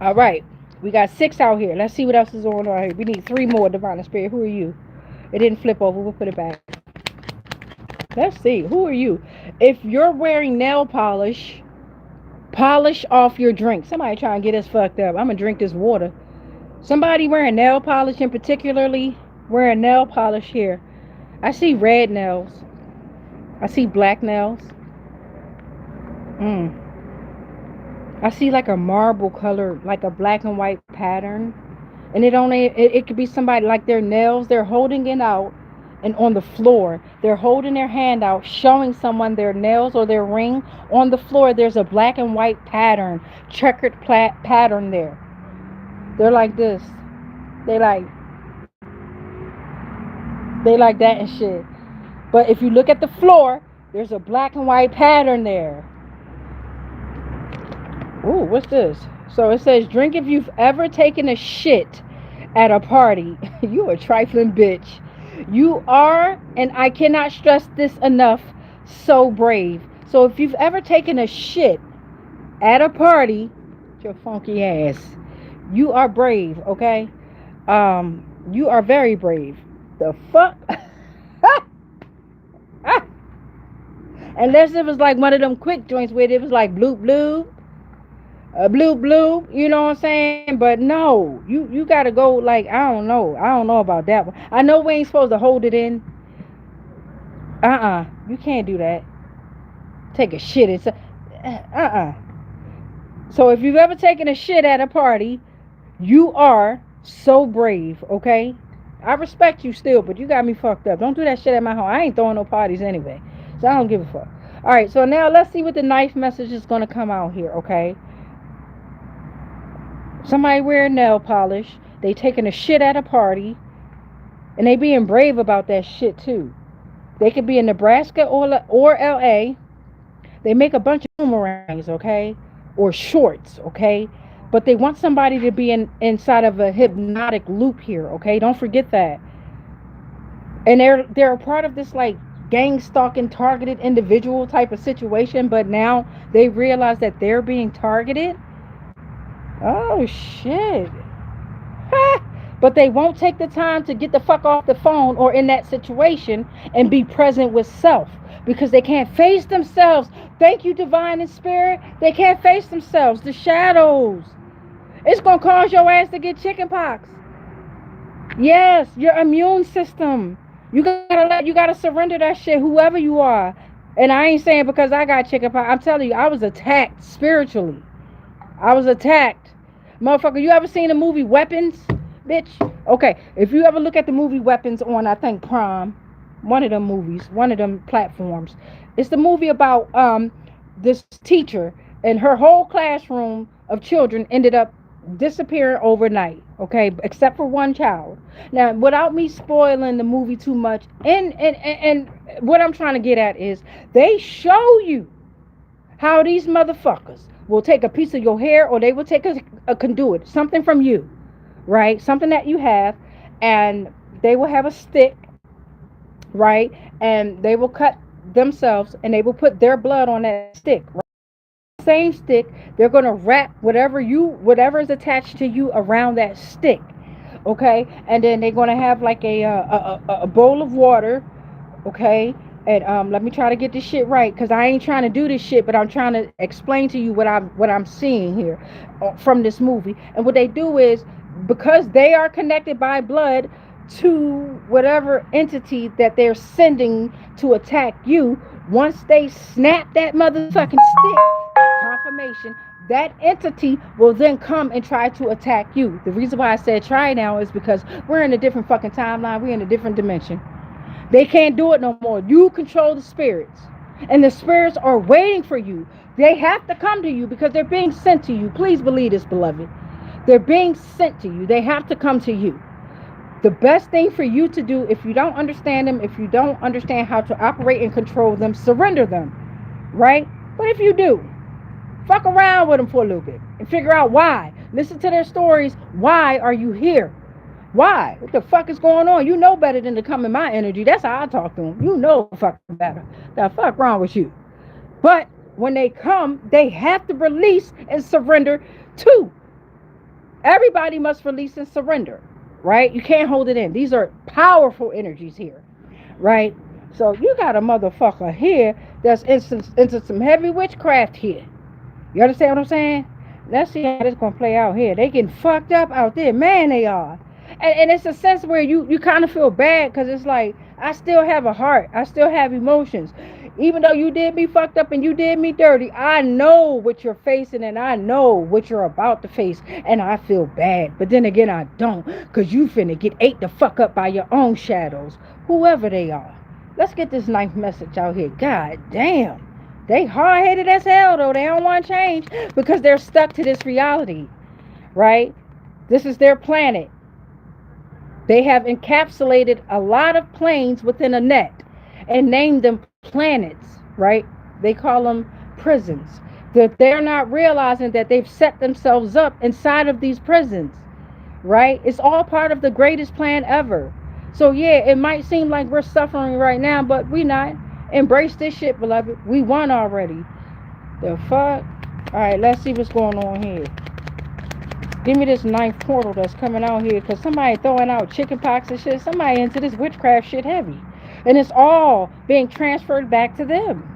All right, we got 6 out here. Let's see what else is going on here. We need 3 more, Divine Spirit. Who are you? It didn't flip over. We'll put it back. Let's see. Who are you? If you're wearing nail polish, polish off your drink. Somebody trying to get us fucked up. I'm going to drink this water. Somebody wearing nail polish, and particularly wearing nail polish here. I see red nails. I see black nails. I see like a marble color, like a black and white pattern. And it could be somebody like their nails, they're holding it out and on the floor. They're holding their hand out, showing someone their nails or their ring. On the floor, there's a black and white pattern, checkered pattern there. They're like this. They like that and shit. But if you look at the floor, there's a black and white pattern there. Ooh, what's this? So it says, drink if you've ever taken a shit at a party. You a trifling bitch. You are, and I cannot stress this enough, so brave. So if you've ever taken a shit at a party, your funky ass, you are brave, okay? You are very brave. The fuck? Unless it was like one of them quick joints where it was like bloop bloop. Blue blue, you know what I'm saying? But no, you gotta go like, I don't know about that one. I know we ain't supposed to hold it in. You can't do that. Take a shit. It's So if you've ever taken a shit at a party, you are so brave, okay? I respect you still, but you got me fucked up. Don't do that shit at my home. I ain't throwing no parties anyway, so I don't give a fuck. All right, so now let's see what the knife message is gonna come out here, okay? Somebody wearing nail polish, they taking a shit at a party, and they being brave about that shit too. They could be in Nebraska or LA. They make a bunch of boomerangs, okay, or shorts, okay, but they want somebody to be inside of a hypnotic loop here, okay. Don't forget that. And they're a part of this like gang stalking, targeted individual type of situation, but now they realize that they're being targeted. Oh shit. But they won't take the time to get the fuck off the phone or in that situation and be present with self, because they can't face themselves. Thank you, divine and spirit. They can't face themselves. The shadows. It's gonna cause your ass to get chicken pox. Yes, your immune system. You gotta surrender that shit, whoever you are. And I ain't saying because I got chicken pox. I'm telling you, I was attacked spiritually. I was attacked. Motherfucker, you ever seen the movie Weapons? Bitch. Okay, if you ever look at the movie Weapons on, I think, Prime, one of them movies, one of them platforms, it's the movie about this teacher and her whole classroom of children ended up disappearing overnight, okay, except for one child. Now, without me spoiling the movie too much, and what I'm trying to get at is they show you how these motherfuckers will take a piece of your hair, or they will take a conduit, something from you, right? Something that you have, and they will have a stick, right? And they will cut themselves, and they will put their blood on that stick, right? Same stick, they're going to wrap whatever is attached to you around that stick, okay? And then they're going to have like a bowl of water, okay? And let me try to get this shit right, because I ain't trying to do this shit, but I'm trying to explain to you what I'm seeing here from this movie. And what they do is, because they are connected by blood to whatever entity that they're sending to attack you, once they snap that motherfucking stick, confirmation, that entity will then come and try to attack you. The reason why I said try now is because we're in a different fucking timeline. We're in a different dimension. They can't do it no more. You control the spirits, and the spirits are waiting for you. They have to come to you because they're being sent to you. Please believe this, beloved. They're being sent to you. They have to come to you. The best thing for you to do, if you don't understand them, if you don't understand how to operate and control them, surrender them, right? But if you do, fuck around with them for a little bit and figure out why. Listen to their stories. Why are you here? Why? What the fuck is going on? You know better than to come in my energy. That's how I talk to them. You know fucking better. The fuck wrong with you? But when they come, they have to release and surrender too. Everybody must release and surrender, right? You can't hold it in. These are powerful energies here, right? So you got a motherfucker here that's into some heavy witchcraft here. You understand what I'm saying? Let's see how this gonna play out here. They getting fucked up out there. Man, they are. And it's a sense where you kind of feel bad, because it's like, I still have a heart. I still have emotions. Even though you did me fucked up and you did me dirty, I know what you're facing and I know what you're about to face. And I feel bad. But then again, I don't, because you finna get ate the fuck up by your own shadows. whoever they are. Let's get this ninth message out here. God damn. They hard-headed as hell, though. They don't want to change because they're stuck to this reality, right? This is their planet. They have encapsulated a lot of planes within a net and named them planets, right? They call them prisons. That they're not realizing that they've set themselves up inside of these prisons, right? It's all part of the greatest plan ever. So yeah, it might seem like we're suffering right now, but we not. Embrace this shit, beloved. We won already. The fuck? Alright, let's see what's going on here. Give me this ninth portal that's coming out here, because somebody throwing out chicken pox and shit. Somebody into this witchcraft shit heavy. And it's all being transferred back to them.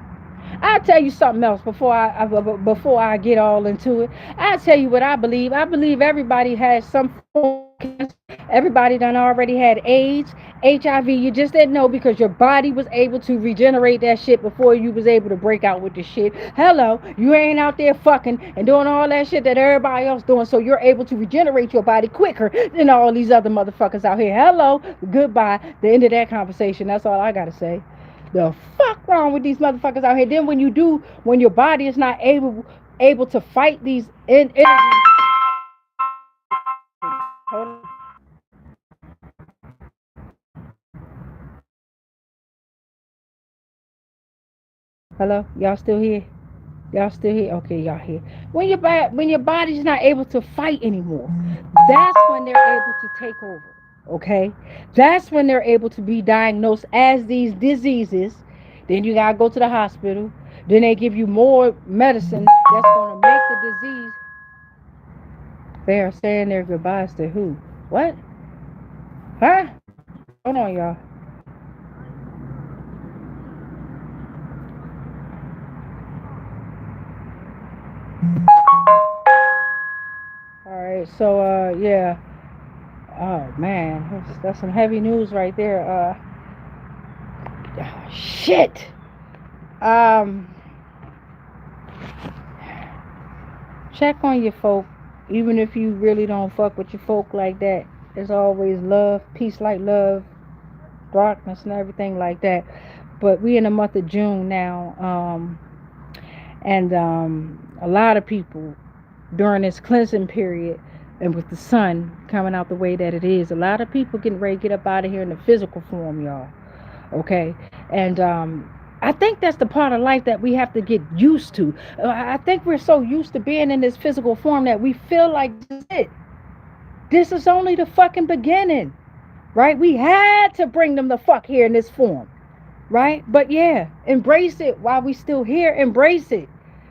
I'll tell you something else before I get all into it. I'll tell you what I believe. I believe everybody has some form of cancer. Everybody done already had AIDS, HIV. You just didn't know because your body was able to regenerate that shit before you was able to break out with the shit. Hello, you ain't out there fucking and doing all that shit that everybody else doing, so you're able to regenerate your body quicker than all these other motherfuckers out here. Hello, goodbye. The end of that conversation. That's all I gotta say. The fuck wrong with these motherfuckers out here? Then when your body is not able to fight these energies. Hold on. Hello, y'all still here? Y'all still here? Okay, y'all here. When your body's not able to fight anymore, that's when they're able to take over. Okay, that's when they're able to be diagnosed as these diseases. Then you gotta go to the hospital. Then they give you more medicine that's gonna make the disease. They are saying their goodbyes to who? What? Huh? Hold on, y'all. All right, so yeah. Oh man, that's some heavy news right there. Shit. Check on your folk, even if you really don't fuck with your folk like that. There's always love, peace like love, darkness and everything like that. But we in the month of June now, and a lot of people during this cleansing period, and with the sun coming out the way that it is, a lot of people getting ready to get up out of here in the physical form, y'all. Okay, and I think that's the part of life that we have to get used to. I think we're so used to being in this physical form that we feel like this is it. This is only the fucking beginning, right? We had to bring them the fuck here in this form, right? But yeah, embrace it while we still here. Embrace it.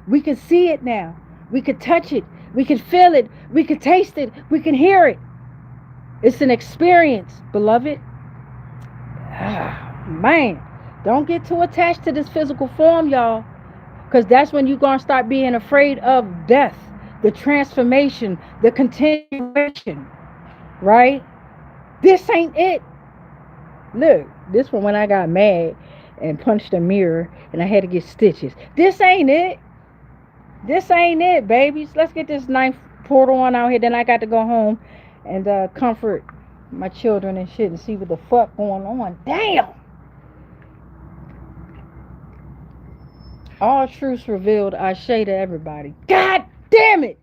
We can see it now. We can touch it. We can feel it. We can taste it. We can hear it. It's an experience, beloved. Man, don't get too attached to this physical form, y'all, because that's when you're going to start being afraid of death, the transformation, the continuation, right? This ain't it. Look, this one when I got mad and punched a mirror and I had to get stitches. This ain't it. This ain't it, babies. Let's get this ninth portal on out here. Then I got to go home and comfort my children and shit and see what the fuck going on. Damn. All truths revealed. I say to everybody. God damn it.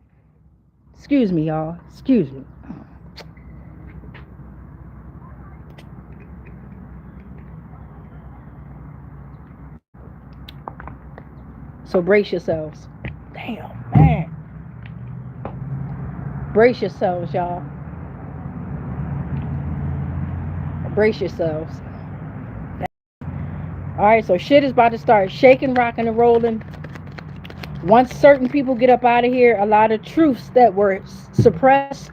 Excuse me, y'all. Excuse me. So brace yourselves. Damn, man. Brace yourselves, y'all. Brace yourselves. Alright, so shit is about to start shaking, rocking, and rolling. Once certain people get up out of here, a lot of truths that were suppressed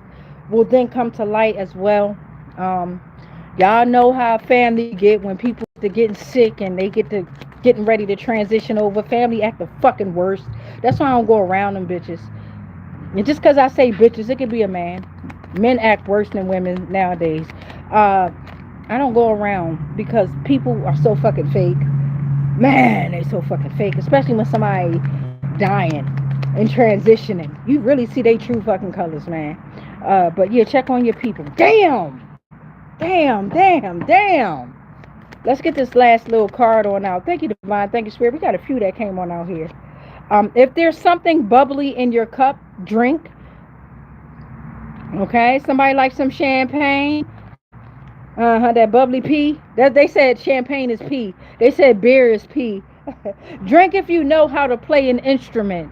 will then come to light as well. Y'all know how family get when people are getting sick and they getting ready to transition over. Family act the fucking worst. That's why I don't go around them bitches. And just because I say bitches, it could be a man. Men act worse than women nowadays. I don't go around because people are so fucking fake. Man, they so fucking fake. Especially when somebody dying and transitioning. You really see they true fucking colors, man. But yeah, check on your people. Damn. Damn, damn, damn. Let's get this last little card on out. Thank you, Divine. Thank you, Spirit. We got a few that came on out here. If there's something bubbly in your cup, drink. Okay, somebody like some champagne. That bubbly pee. That they said champagne is pee. They said beer is pee. Drink if you know how to play an instrument.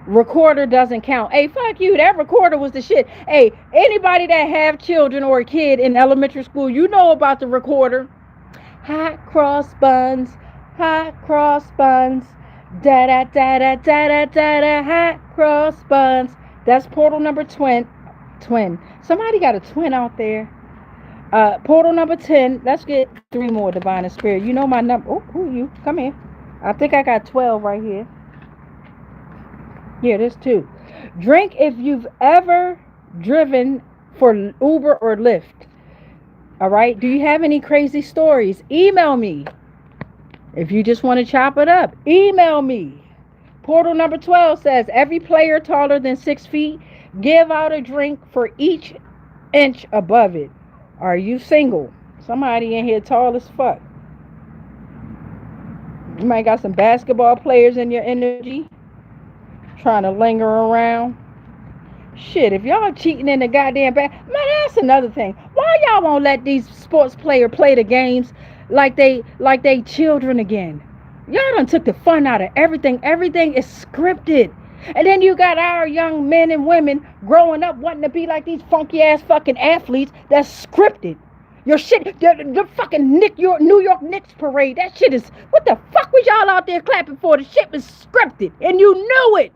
Recorder doesn't count. Hey, fuck you. That recorder was the shit. Hey, anybody that have children or a kid in elementary school, you know about the recorder. Hot cross buns, hot cross buns. Da da da da da da da da. Hot cross buns. That's portal number twin. Somebody got a twin out there. Portal number 10. Let's get 3 more, Divine and Spirit. You know my number. Oh, who you? Come here. I think I got 12 right here. Yeah, there's 2. Drink if you've ever driven for Uber or Lyft. All right. Do you have any crazy stories? Email me. If you just want to chop it up, email me. Portal number 12 says every player taller than 6 feet, give out a drink for each inch above it. Are you single? Somebody in here tall as fuck. You might got some basketball players in your energy trying to linger around. Shit, if y'all cheating in the goddamn man, that's another thing. Why y'all won't let these sports players play the games like they children again? Y'all done took the fun out of everything. Everything is scripted. And then you got our young men and women growing up wanting to be like these funky ass fucking athletes that's scripted. Your shit, the fucking New York Knicks parade, that shit is, what the fuck was y'all out there clapping for? The shit was scripted and you knew it.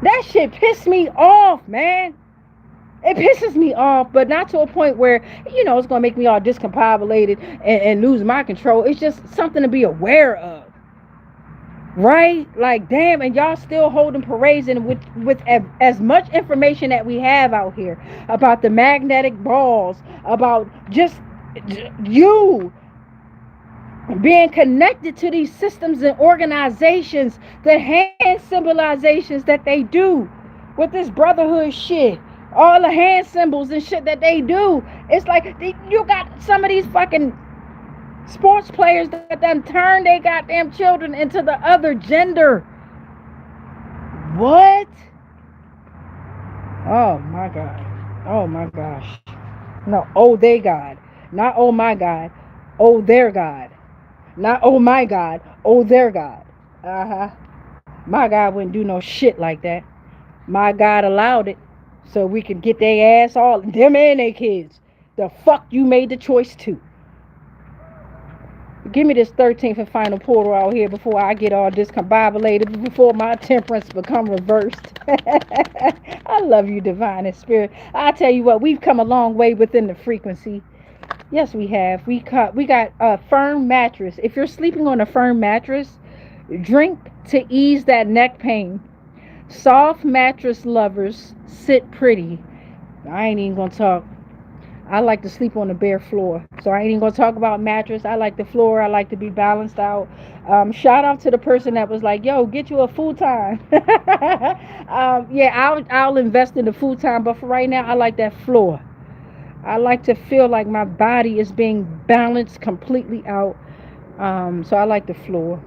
That shit pissed me off, man. It pisses me off, but not to a point where, it's going to make me all discombobulated and lose my control. It's just something to be aware of. Right? Like, damn, and y'all still holding parades and with as much information that we have out here about the magnetic balls, about just you being connected to these systems and organizations, the hand symbolizations that they do with this brotherhood shit, all the hand symbols and shit that they do. It's like you got some of these fucking sports players that done turn their goddamn children into the other gender. What? Oh my God. Oh my gosh. No, oh they God. Not oh my God. Oh their God. Not oh my God. Oh their God. My God wouldn't do no shit like that. My God allowed it so we could get their ass, all them and their kids. The fuck you made the choice to. Give me this 13th and final portal out here before I get all discombobulated, before my temperance become reversed. I love you, Divine and Spirit. I tell you what, we've come a long way within the frequency. Yes, we have. We got a firm mattress. If you're sleeping on a firm mattress, drink to ease that neck pain. Soft mattress lovers sit pretty. I ain't even gonna talk. I like to sleep on the bare floor, so I ain't even gonna talk about mattress. I like the floor. I like to be balanced out. Shout out to the person that was like, "Yo, get you a futon." Yeah, I'll invest in the futon, but for right now, I like that floor. I like to feel like my body is being balanced completely out. So I like the floor.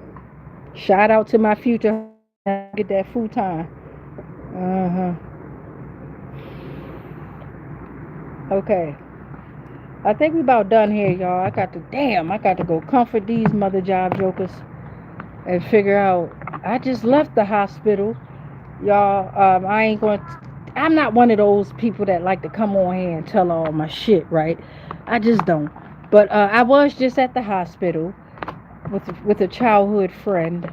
Shout out to my future. Get that futon. Okay. I think we about done here, y'all. I got to go comfort these mother job jokers and figure out. I just left the hospital, y'all. I'm not one of those people that like to come on here and tell all my shit, right? I just don't. But I was just at the hospital with a childhood friend,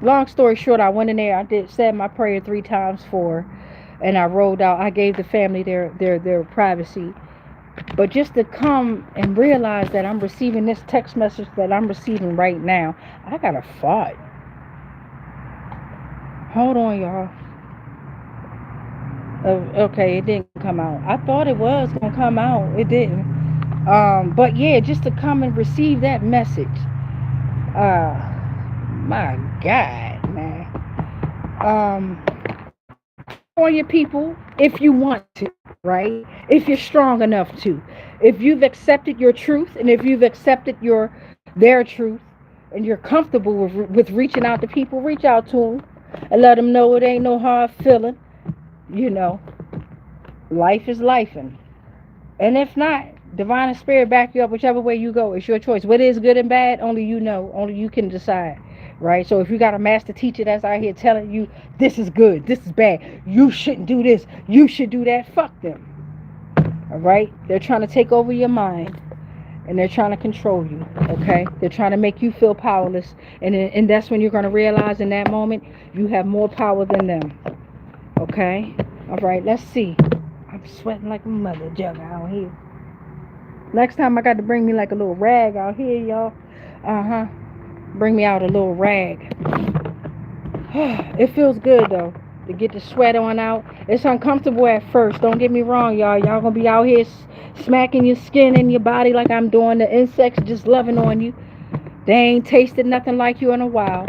long story short, I went in there. I said my prayer 3 times for her. And I rolled out. I gave the family their privacy. But just to come and realize that I'm receiving this text message that I'm receiving right now, I got to fart. Hold on, y'all. Okay, it didn't come out. I thought it was going to come out. It didn't. But yeah, just to come and receive that message. My God, man. On your people if you want to. right? If you're strong enough to. If you've accepted your truth and if you've accepted their truth and you're comfortable with reaching out to people, reach out to them and let them know it ain't no hard feeling. You know, life is life. And if not, divine and spirit back you up whichever way you go. It's your choice. What is good and bad, only you know. Only you can decide. Right? So if you got a master teacher that's out here telling you this is good, this is bad, you shouldn't do this, you should do that, fuck them. Alright? They're trying to take over your mind. And they're trying to control you. Okay? They're trying to make you feel powerless. And that's when you're going to realize in that moment you have more power than them. Okay? Alright, let's see. I'm sweating like a mother jug out here. Next time I got to bring me like a little rag out here, y'all. Bring me out a little rag. It feels good though to get the sweat on out. It's uncomfortable at first. Don't get me wrong, y'all. Y'all gonna be out here smacking your skin and your body like I'm doing. The insects just loving on you. They ain't tasted nothing like you in a while.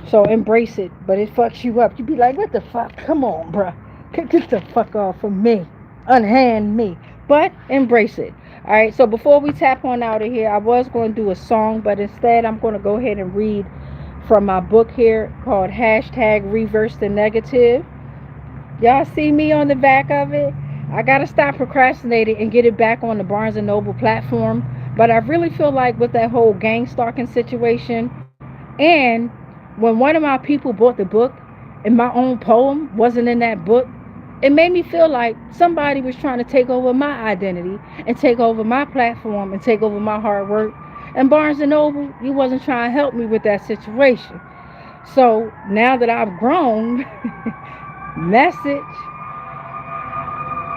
So embrace it. But it fucks you up. You be like, what the fuck? Come on, bruh. Get the fuck off of me. Unhand me. But embrace it. Alright, so before we tap on out of here, I was going to do a song, but instead I'm going to go ahead and read from my book here called #Reverse the Negative. Y'all see me on the back of it? I got to stop procrastinating and get it back on the Barnes & Noble platform. But I really feel like with that whole gang stalking situation, and when one of my people bought the book and my own poem wasn't in that book, it made me feel like somebody was trying to take over my identity and take over my platform and take over my hard work. And Barnes & Noble, you wasn't trying to help me with that situation. So now that I've grown, message,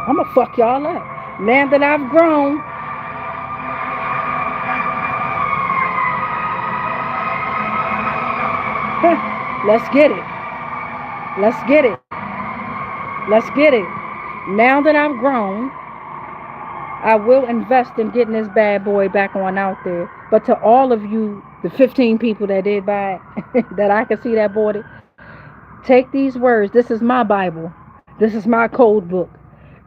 I'm gonna fuck y'all up. Now that I've grown, let's get it. Let's get it. Let's get it. Now that I've grown, I will invest in getting this bad boy back on out there. But to all of you, the 15 people that did buy it, that I can see that bought it, take these words. This is my Bible. This is my code book.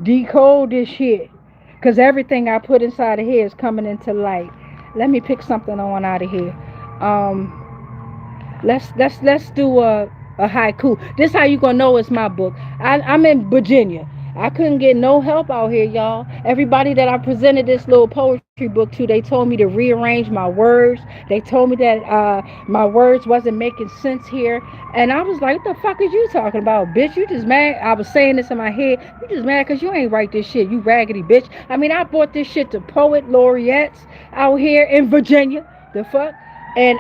Decode this shit. Because everything I put inside of here is coming into light. Let me pick something on out of here. Let's do a haiku. This how you gonna know it's my book. I'm in Virginia. I couldn't get no help out here, y'all. Everybody that I presented this little poetry book to, they told me to rearrange my words. They told me that my words wasn't making sense here. And I was like, what the fuck is you talking about, bitch? You just mad? I was saying this in my head. You just mad because you ain't write this shit, you raggedy bitch. I mean, I bought this shit to poet laureates out here in Virginia. The fuck? And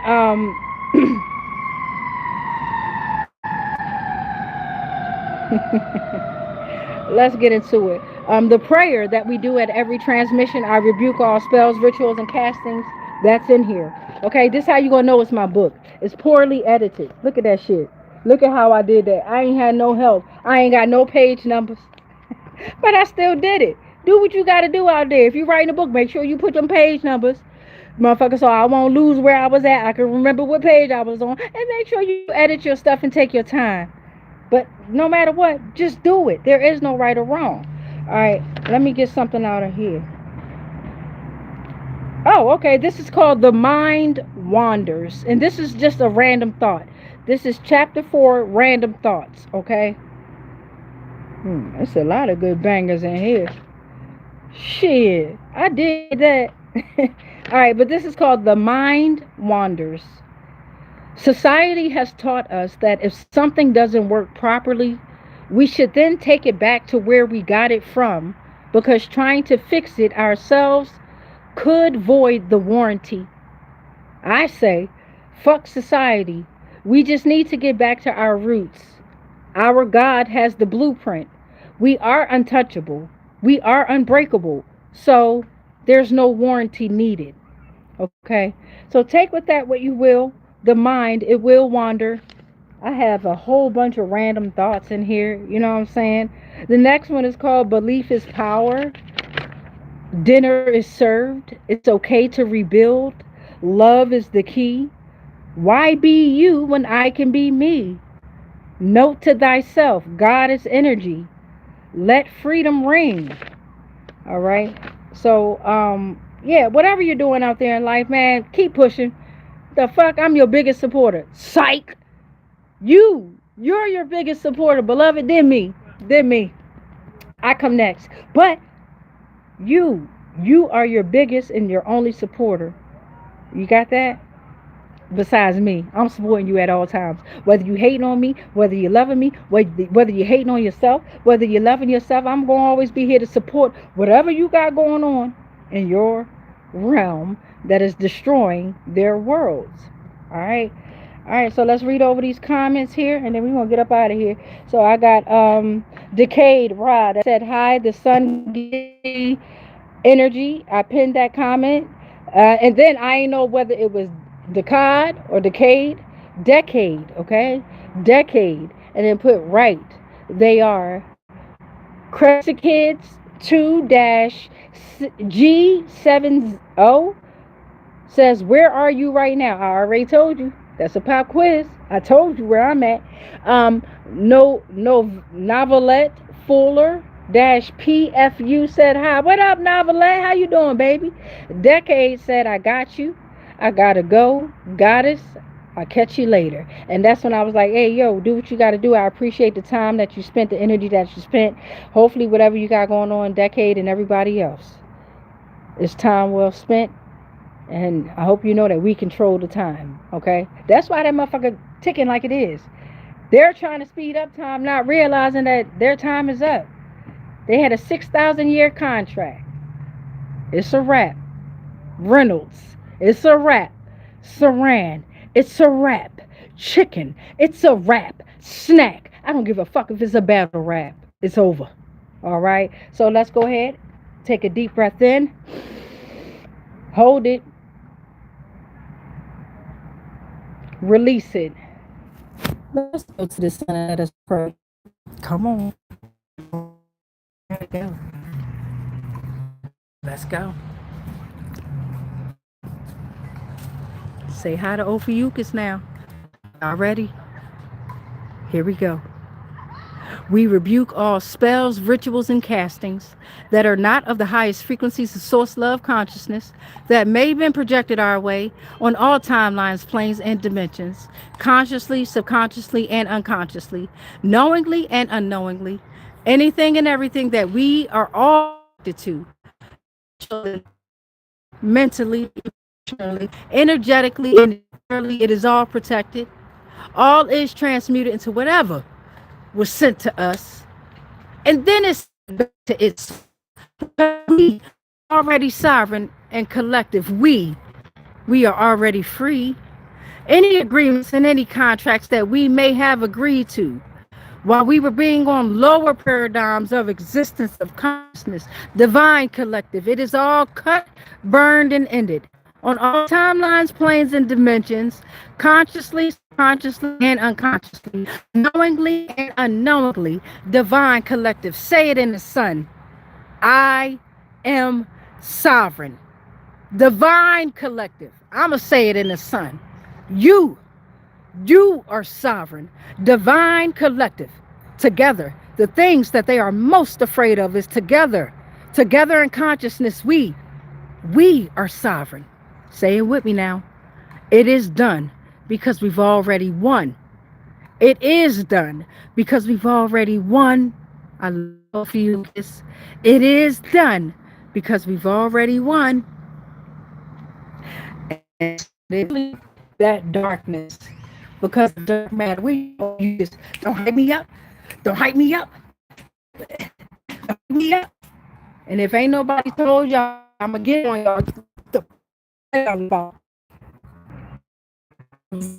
let's get into it. The prayer that we do at every transmission, I rebuke all spells, rituals, and castings. That's in here. Okay, this is how you gonna know it's my book. It's poorly edited. Look at that shit. Look at how I did that. I ain't had no help. I ain't got no page numbers. But I still did it. Do what you gotta do out there. If you write a book, make sure you put them page numbers, motherfucker, so I won't lose where I was at. I can remember what page I was on. And make sure you edit your stuff and take your time. But no matter what, just do it. There is no right or wrong. All right, let me get something out of here. Oh, okay. This is called The Mind Wanders. And this is just a random thought. This is chapter 4, Random Thoughts. Okay. There's a lot of good bangers in here. Shit, I did that. All right, but this is called The Mind Wanders. Society has taught us that if something doesn't work properly, we should then take it back to where we got it from, because trying to fix it ourselves could void the warranty. I say, fuck society. We just need to get back to our roots. Our God has the blueprint. We are untouchable. We are unbreakable. So there's no warranty needed. Okay? So take with that what you will. The mind, it will wander. I have a whole bunch of random thoughts in here. You know what I'm saying? The next one is called Belief is Power. Dinner is served. It's okay to rebuild. Love is the key. Why be you when I can be me? Note to thyself, God is energy. Let freedom ring. All right. So, yeah, whatever you're doing out there in life, man, keep pushing. The fuck, I'm your biggest supporter. Psych. You're your biggest supporter, beloved. Then me. I come next. But you, you are your biggest and your only supporter. You got that? Besides me, I'm supporting you at all times. Whether you hating on me, whether you loving me, whether you hating on yourself, whether you loving yourself, I'm gonna always be here to support whatever you got going on in your realm that is destroying their worlds. All right. All right, so let's read over these comments here and then we're gonna get up out of here. So I got Decayed Rod that said hi, the sun energy. I pinned that comment. And then I ain't know whether it was decade or decade, okay? Decade. And then put right. They are Crescent Kids 2 G70 says, where are you right now? I already told you. That's a pop quiz. I told you where I'm at. No Novelette Fuller PFU said hi. What up, Novelette? How you doing, baby? Decade said, I got you. I gotta go. Goddess, I'll catch you later. And that's when I was like, hey, yo, do what you gotta do. I appreciate the time that you spent, the energy that you spent. Hopefully, whatever you got going on, Decade and everybody else, it's time well spent. And I hope you know that we control the time, okay? That's why that motherfucker ticking like it is. They're trying to speed up time, not realizing that their time is up. They had a 6,000-year contract. It's a wrap. Reynolds. It's a wrap. Saran. It's a wrap. Chicken. It's a wrap. Snack. I don't give a fuck if it's a battle rap. It's over. All right? So let's go ahead. Take a deep breath in. Hold it. Release it. Let's go to the sun and let us pray. Come on. There we go. Let's go. Say hi to Ophiuchus now. Y'all ready? Here we go. We rebuke all spells, rituals, and castings that are not of the highest frequencies of source love consciousness that may have been projected our way on all timelines, planes, and dimensions, consciously, subconsciously, and unconsciously, knowingly and unknowingly. Anything and everything that we are all connected to, mentally, emotionally, energetically, and it is all protected. All is transmuted into whatever was sent to us, and then it's back to its. We already sovereign and collective. We are already free. Any agreements and any contracts that we may have agreed to while we were being on lower paradigms of existence of consciousness, divine collective, it is all cut, burned, and ended on all timelines, planes, and dimensions, consciously, consciously, and unconsciously, knowingly and unknowingly, divine collective. Say it in the sun. I am sovereign. Divine collective. I'ma say it in the sun. You are sovereign. Divine collective. Together. The things that they are most afraid of is together. Together in consciousness, we are sovereign. Say it with me now. It is done because we've already won. It is done because we've already won. I love you. It is done because we've already won. And that darkness, because dark matter, you just don't hype me up. Don't hype me up. Don't hype me up. And if ain't nobody told y'all, I'm gonna get on y'all.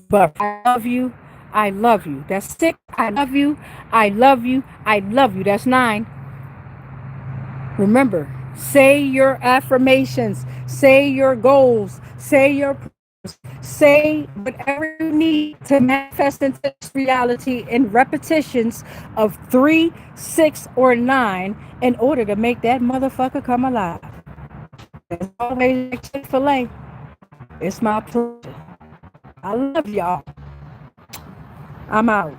But I love you. I love you. That's 6. I love you. I love you. I love you. That's 9. Remember, say your affirmations. Say your goals. Say your prayers. Say whatever you need to manifest into this reality in repetitions of 3, 6, or 9 in order to make that motherfucker come alive. As always, Chick-fil-A. It's my pleasure. I love y'all. I'm out.